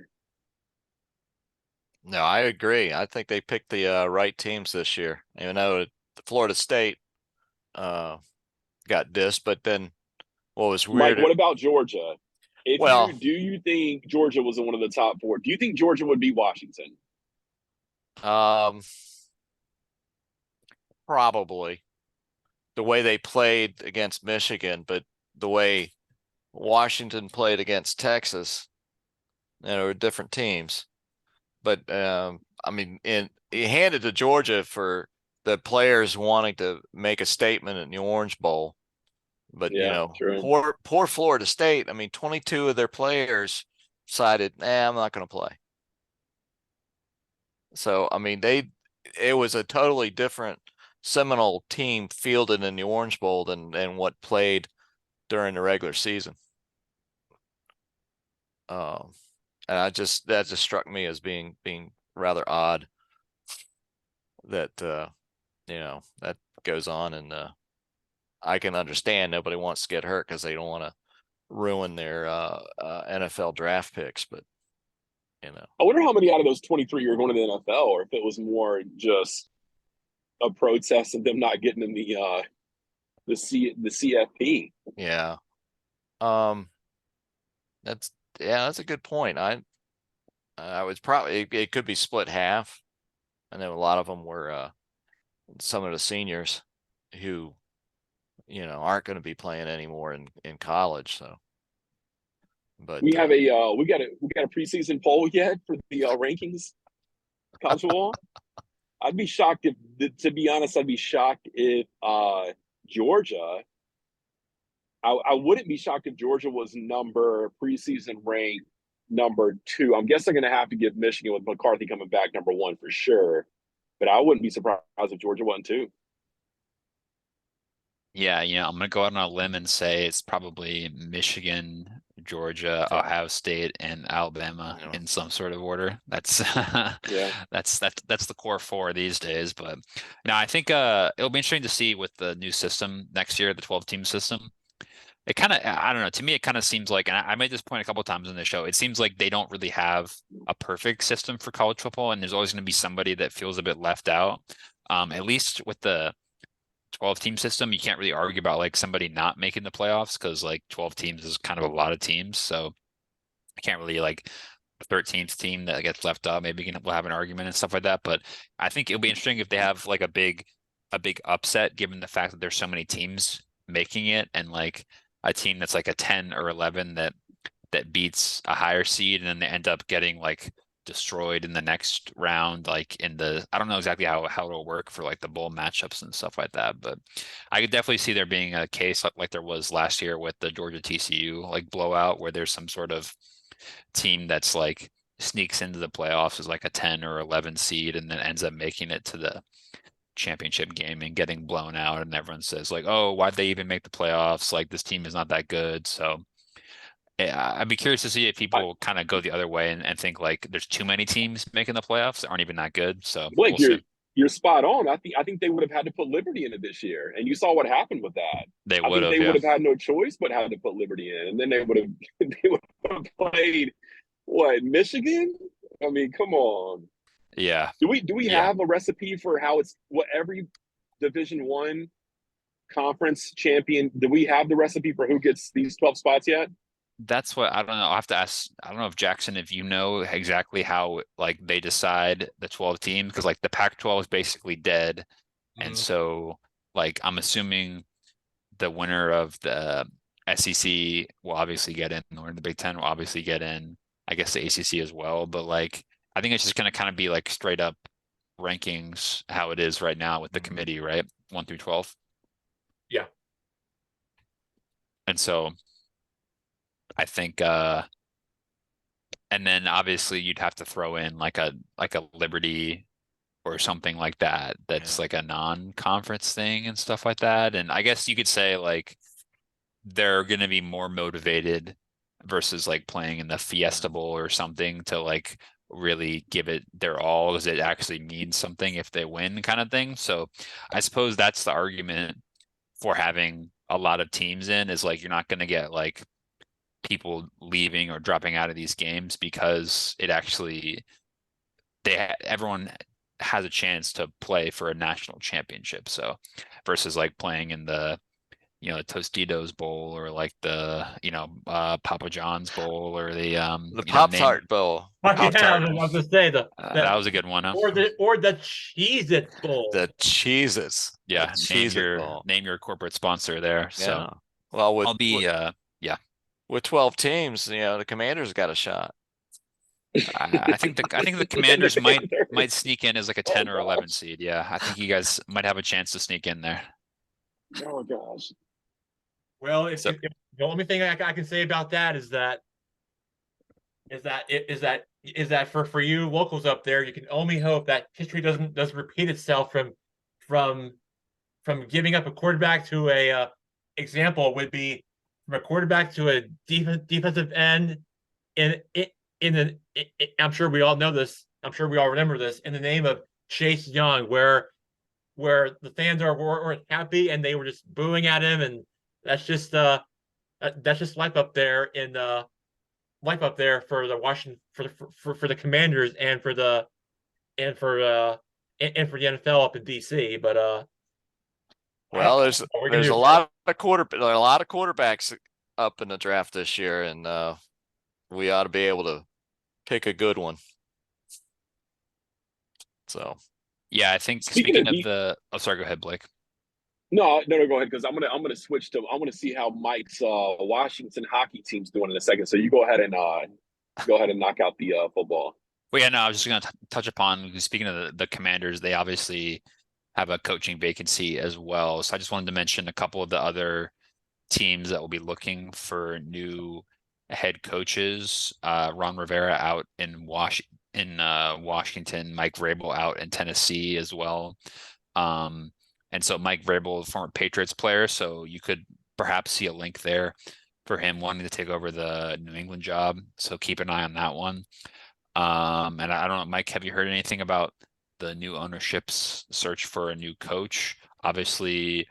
No, I agree. I think they picked the right teams this year. Even though Florida State got dissed, but then what was weird? Mike, what about Georgia? Do you think Georgia was in one of the top 4? Do you think Georgia would beat Washington? Probably the way they played against Michigan, but the way Washington played against Texas, they were different teams. But he handed to Georgia for the players wanting to make a statement in the Orange Bowl. But true. Poor Florida State. 22 of their players decided, I'm not going to play. So it was a totally different Seminole team fielded in the Orange Bowl than what played during the regular season. And that just struck me as being rather odd that that goes on. And I can understand nobody wants to get hurt because they don't want to ruin their NFL draft picks, but You know, I wonder how many out of those 23 are going to the NFL, or if it was more just a protest of them not getting in the CFP. yeah. That's that's a good point. I was probably it could be split half. I know a lot of them were some of the seniors who aren't going to be playing anymore in college. So, but We have we got a preseason poll yet for the rankings college football. I'd be shocked if, to be honest, I'd be shocked if Georgia. I wouldn't be shocked if Georgia was preseason ranked number 2. I'm guessing they're going to have to give Michigan with McCarthy coming back number 1 for sure. But I wouldn't be surprised if Georgia wasn't 2. Yeah, I'm going to go out on a limb and say it's probably Michigan, Georgia, Ohio State, and Alabama in some sort of order. That's that's the core 4 these days. But now I think it'll be interesting to see with the new system next year, the 12-team system. It kind of, I don't know, to me, it kind of seems like, and I made this point a couple of times in the show, it seems like they don't really have a perfect system for college football, and there's always going to be somebody that feels a bit left out. At least with the 12-team system, you can't really argue about like somebody not making the playoffs, because like 12 teams is kind of a lot of teams. So I can't really like a 13th team that gets left out. Maybe we'll have an argument and stuff like that. But I think it'll be interesting if they have like a big upset, given the fact that there's so many teams making it, and like a team that's like a 10 or 11 that beats a higher seed, and then they end up getting like destroyed in the next round, like I don't know exactly how it'll work for like the bowl matchups and stuff like that, but I could definitely see there being a case like there was last year with the Georgia TCU like blowout, where there's some sort of team that's like sneaks into the playoffs as like a 10 or 11 seed and then ends up making it to the championship game and getting blown out, and everyone says like, oh, why'd they even make the playoffs? Like, this team is not that good. So yeah, I'd be curious to see if people kind of go the other way and think like there's too many teams making the playoffs that aren't even that good. So Blake, we'll see. you're spot on. I think they would have had to put Liberty in it this year, and you saw what happened with that. They I would think have, they would have had no choice but had to put Liberty in, and then they would have played Michigan. I mean, come on. Yeah. Do we have a recipe for how it's what every Division I conference champion? Do we have the recipe for who gets these 12 spots yet? That's what I don't know. I'll have to ask. I don't know if Jackson, if you know exactly how like they decide the 12 teams, because like the Pac-12 is basically dead. And so like I'm assuming the winner of the SEC will obviously get in, or the Big Ten will obviously get in. I guess the ACC as well. But like I think it's just gonna kind of be like straight up rankings how it is right now with the committee, right? 1 through 12. Yeah. And so I think and then obviously you'd have to throw in like a Liberty or something like that that's like a non-conference thing and stuff like that. And I guess you could say like they're going to be more motivated versus like playing in the Fiesta Bowl or something to like really give it their all, because it actually means something if they win, kind of thing. So I suppose that's the argument for having a lot of teams in, is like you're not going to get like people leaving or dropping out of these games, because it actually everyone has a chance to play for a national championship. So versus like playing in the Tostitos Bowl, or like the Papa John's Bowl, or the Pop-Tart Bowl. Yeah, I was about to say that was a good one, huh? or the Cheez-It Bowl. The Cheez-Its. Yeah, Cheez-It name your corporate sponsor there. So yeah. Well, I'll be with 12 teams, the Commanders got a shot. I think the Commanders might sneak in as like a 10 or 11 seed. Yeah, I think you guys might have a chance to sneak in there. Oh gosh. Well, if the only thing I can say about that is that for you locals up there, you can only hope that history doesn't repeat itself from giving up a quarterback to a example would be from a quarterback to a defensive end I'm sure we all know this. I'm sure we all remember this, in the name of Chase Young, where the fans weren't happy and they were just booing at him, and that's just life up there in life up there for the Washington for the Commanders and for the and for and for the NFL up in DC. But Well, we're gonna there's do. a lot of quarterbacks up in the draft this year, and we ought to be able to pick a good one. So Yeah, I think Speaking speaking of of the, oh, sorry, go ahead, Blake. No, go ahead because I'm gonna switch to I want to see how Mike's Washington hockey team's doing in a second. So you go ahead and knock out the football. Well, yeah, no, I was just going to touch upon, speaking of the Commanders, they obviously have a coaching vacancy as well. So I just wanted to mention a couple of the other teams that will be looking for new head coaches. Ron Rivera out in Washington, Mike Vrabel out in Tennessee as well. And so Mike Vrabel, former Patriots player, so you could perhaps see a link there for him wanting to take over the New England job. So keep an eye on that one. And I don't know, Mike, have you heard anything about the new ownership's search for a new coach? Obviously,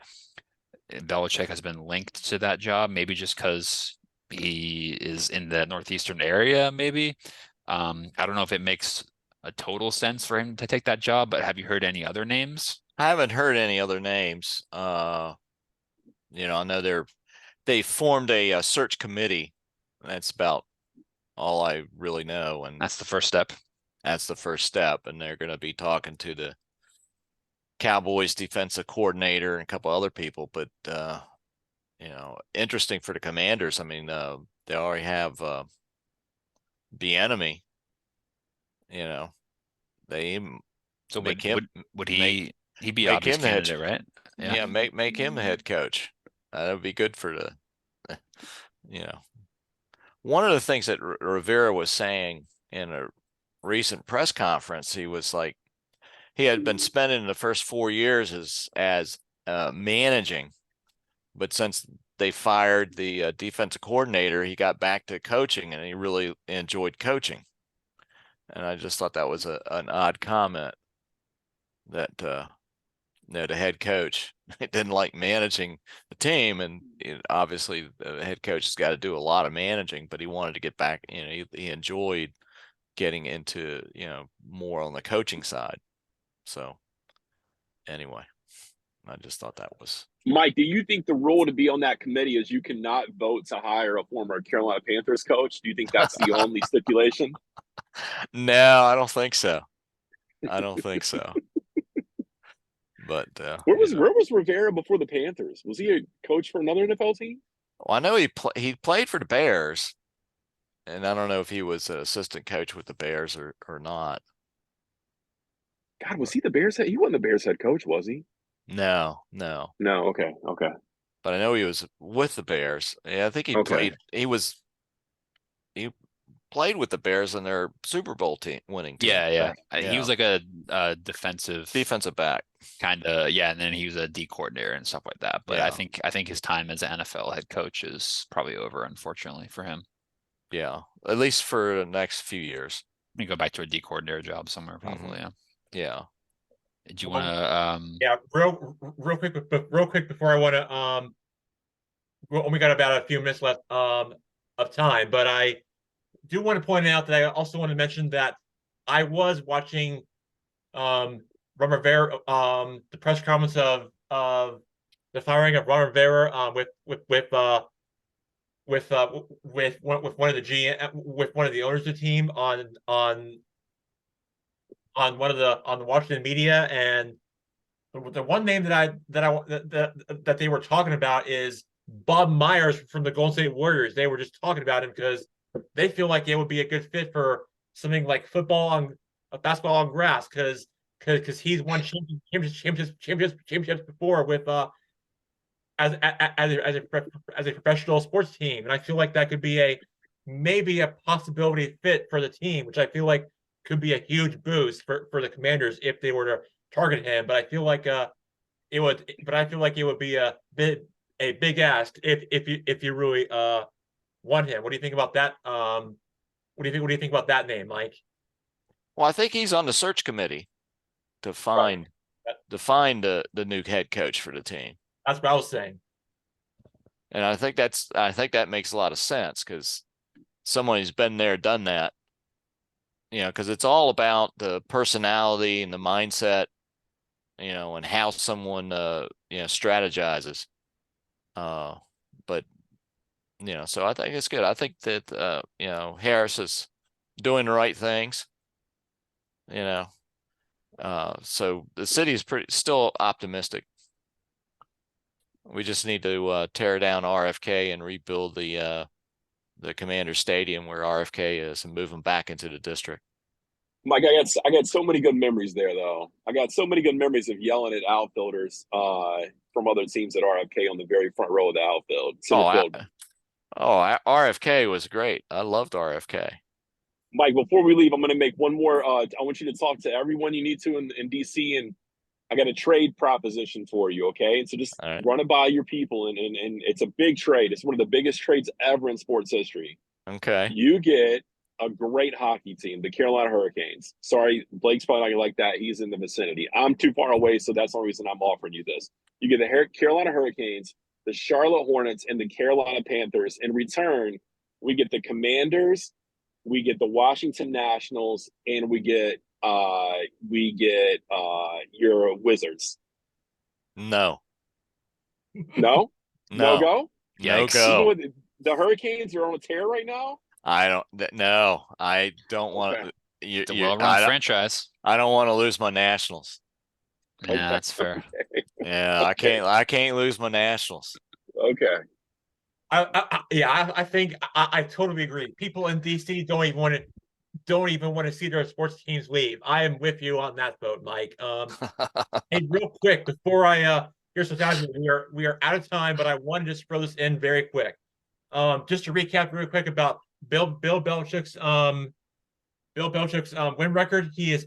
Belichick has been linked to that job, maybe just because he is in the northeastern area, maybe. I don't know if it makes a total sense for him to take that job, but have you heard any other names? I haven't heard any other names. I know they formed a search committee. That's about all I really know, and That's the first step. that's the first step. And they're going to be talking to the Cowboys defensive coordinator and a couple other people. But interesting for the Commanders. I mean, they already have the enemy. They So make him would he be make obvious him the head. candidate, right? Yeah, make him the head coach. That would be good for the, one of the things that Rivera was saying in a recent press conference, he was like, he had been spending the first 4 years as managing, but since they fired the defensive coordinator, he got back to coaching, and he really enjoyed coaching. And I just thought that was an odd comment that the head coach didn't like managing the team, and obviously the head coach has got to do a lot of managing, but he wanted to get back. He enjoyed getting into more on the coaching side. So anyway, I just thought that was. Mike, do you think the rule to be on that committee is you cannot vote to hire a former Carolina Panthers coach? Do you think that's the only stipulation? No, I don't think so. I don't think so. But where was Rivera before the Panthers? Was he a coach for another NFL team? Well, I know he played for the Bears, and I don't know if he was an assistant coach with the Bears or not. God, was he the Bears head? He wasn't the Bears head coach, was he? No. Okay. But I know he was with the Bears. Yeah, I think he played. He played with the Bears in their Super Bowl winning team. Yeah. He was like a defensive back, kind of. Yeah, and then he was a D coordinator and stuff like that. But yeah. I think his time as an NFL head coach is probably over, unfortunately, for him. Yeah, at least for the next few years. Let me go back to a D coordinator job somewhere, probably. Mm-hmm. Yeah. Do you want to? Yeah, real quick before I want to. We only got about a few minutes left of time, but I do want to point out that I also want to mention that I was watching Ron Rivera, the press conference of the firing of Ron Rivera with one of the owners of the team on the Washington media, and the one name that they were talking about is Bob Myers from the Golden State Warriors. They were just talking about him because they feel like it would be a good fit for something like basketball on grass, because he's won championships before with as a professional sports team, and I feel like that could be maybe a possibility fit for the team, which I feel like could be a huge boost for the Commanders if they were to target him. But I feel like it would be a big ask if you really want him. What do you think about that? What do you think about that name, Mike? Well, I think he's on the search committee to find the new head coach for the team. That's what I was saying. And I think that makes a lot of sense, because someone who's been there, done that. Because it's all about the personality and the mindset, and how someone strategizes. But so I think it's good. I think that Harris is doing the right things. So the city is still optimistic. We just need to tear down RFK and rebuild the Commander Stadium where RFK is and move them back into the district. Mike, I got so many good memories there, though. I got so many good memories of yelling at outfielders from other teams at RFK on the very front row of the outfield. RFK was great. I loved RFK. Mike, before we leave, I'm going to make one more. I want you to talk to everyone you need to in DC, and I got a trade proposition for you, okay? And so just run it by your people, and it's a big trade. It's one of the biggest trades ever in sports history. Okay. You get a great hockey team, the Carolina Hurricanes. Sorry, Blake's probably not going to like that. He's in the vicinity. I'm too far away, so that's the reason I'm offering you this. You get the Carolina Hurricanes, the Charlotte Hornets, and the Carolina Panthers. In return, we get the Commanders, we get the Washington Nationals, and we get your Wizards. No. No? No go? No Yikes. go. Even with the Hurricanes are on a tear right now? I don't want Okay. It's a well-run franchise. I don't want to lose my Nationals. Yeah, Okay. that's fair. Yeah, Okay. I can't lose my Nationals. Okay. I think I totally agree. People in DC don't even want to see their sports teams leave. I am with you on that boat, Mike. Hey, real quick before here's what's happening. We are out of time, but I wanted to just throw this in very quick. Just to recap real quick about Bill Belichick's win record. He is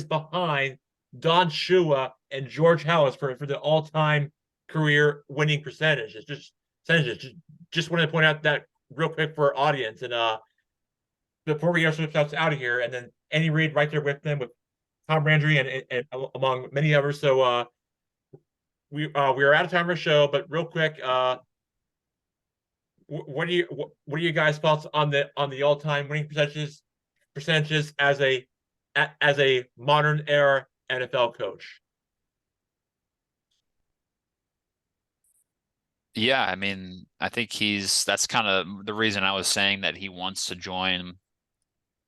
behind Don Shula and George Halas for the all-time career winning percentages. Just wanted to point out that real quick for our audience. And before we get out of here, and then Andy Reid right there with them with Tom Landry and among many others. So we are out of time for the show, but real quick, what are you guys' thoughts on the all-time winning percentages as a modern era NFL coach? Yeah, I mean, I think that's kind of the reason I was saying that he wants to join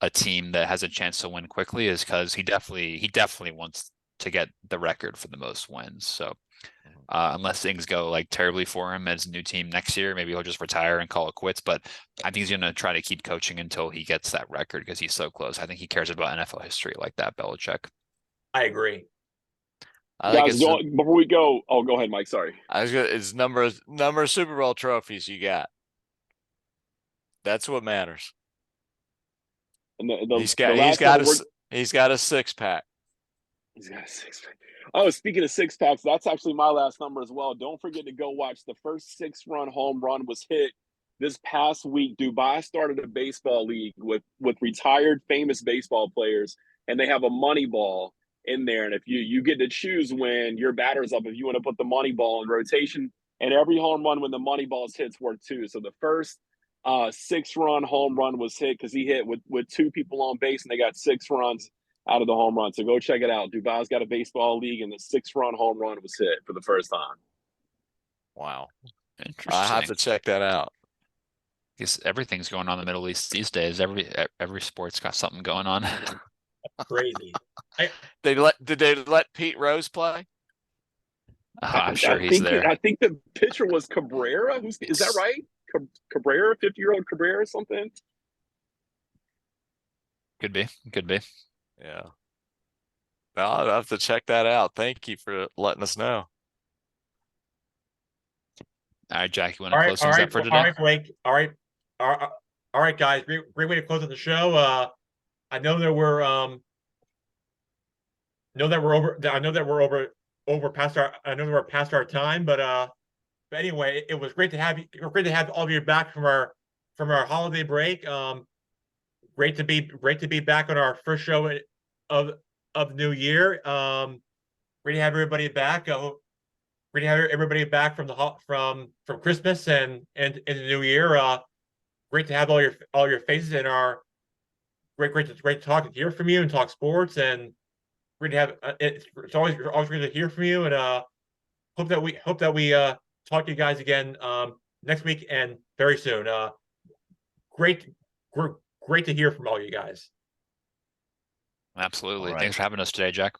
a team that has a chance to win quickly is because he definitely wants to get the record for the most wins. So unless things go like terribly for him as a new team next year, maybe he'll just retire and call it quits. But I think he's going to try to keep coaching until he gets that record because he's so close. I think he cares about NFL history like that, Belichick. I agree. Guys, before we go, go ahead, Mike. Sorry. It's number of Super Bowl trophies you got. That's what matters. And he's got a 6-pack. He's got a 6-pack. Oh, speaking of 6-packs, that's actually my last number as well. Don't forget to go watch the first 6-run home run was hit this past week. Dubai started a baseball league with retired famous baseball players, and they have a money ball in there. And if you get to choose when your batter's up, if you want to put the money ball in rotation, and every home run when the money ball's hit's worth 2. So the first 6-run home run was hit because he hit with 2 people on base, and they got 6 runs out of the home run. So go check it out. Dubai's got a baseball league, and the 6-run home run was hit for the first time. Wow. Interesting. I have to check that out. Because everything's going on in the Middle East these days. Every sport's got something going on. Crazy. Did they let Pete Rose play? I'm sure he's there. I think the pitcher was Cabrera. Is that right? Cabrera, 50-year-old Cabrera or something? Could be. Yeah. I'll have to check that out. Thank you for letting us know. All right, Jack, you want to close things up for today? All right, Blake. All right, guys. Great way to close out the show. I know that we're past our time, but anyway, it was great to have you. Great to have all of you back from our holiday break. Great to be back on our first show of the new year. Great to have everybody back. Great to have everybody back from Christmas and the new year. great to have all your faces in our great to talk and hear from you and talk sports, and great to have it's always great to hear from you, and hope that we talk to you guys again next week and very soon. Great great to hear from all you guys. Absolutely. All right. Thanks for having us today, Jack.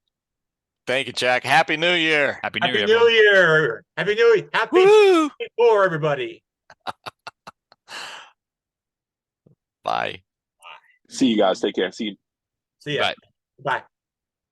Thank you, Jack. Happy New Year. Happy New Happy Year, New everyone. Year. Happy New Year. Happy Woo! 24, everybody. Bye. See you guys. Take care. See you. See ya. Bye. Bye.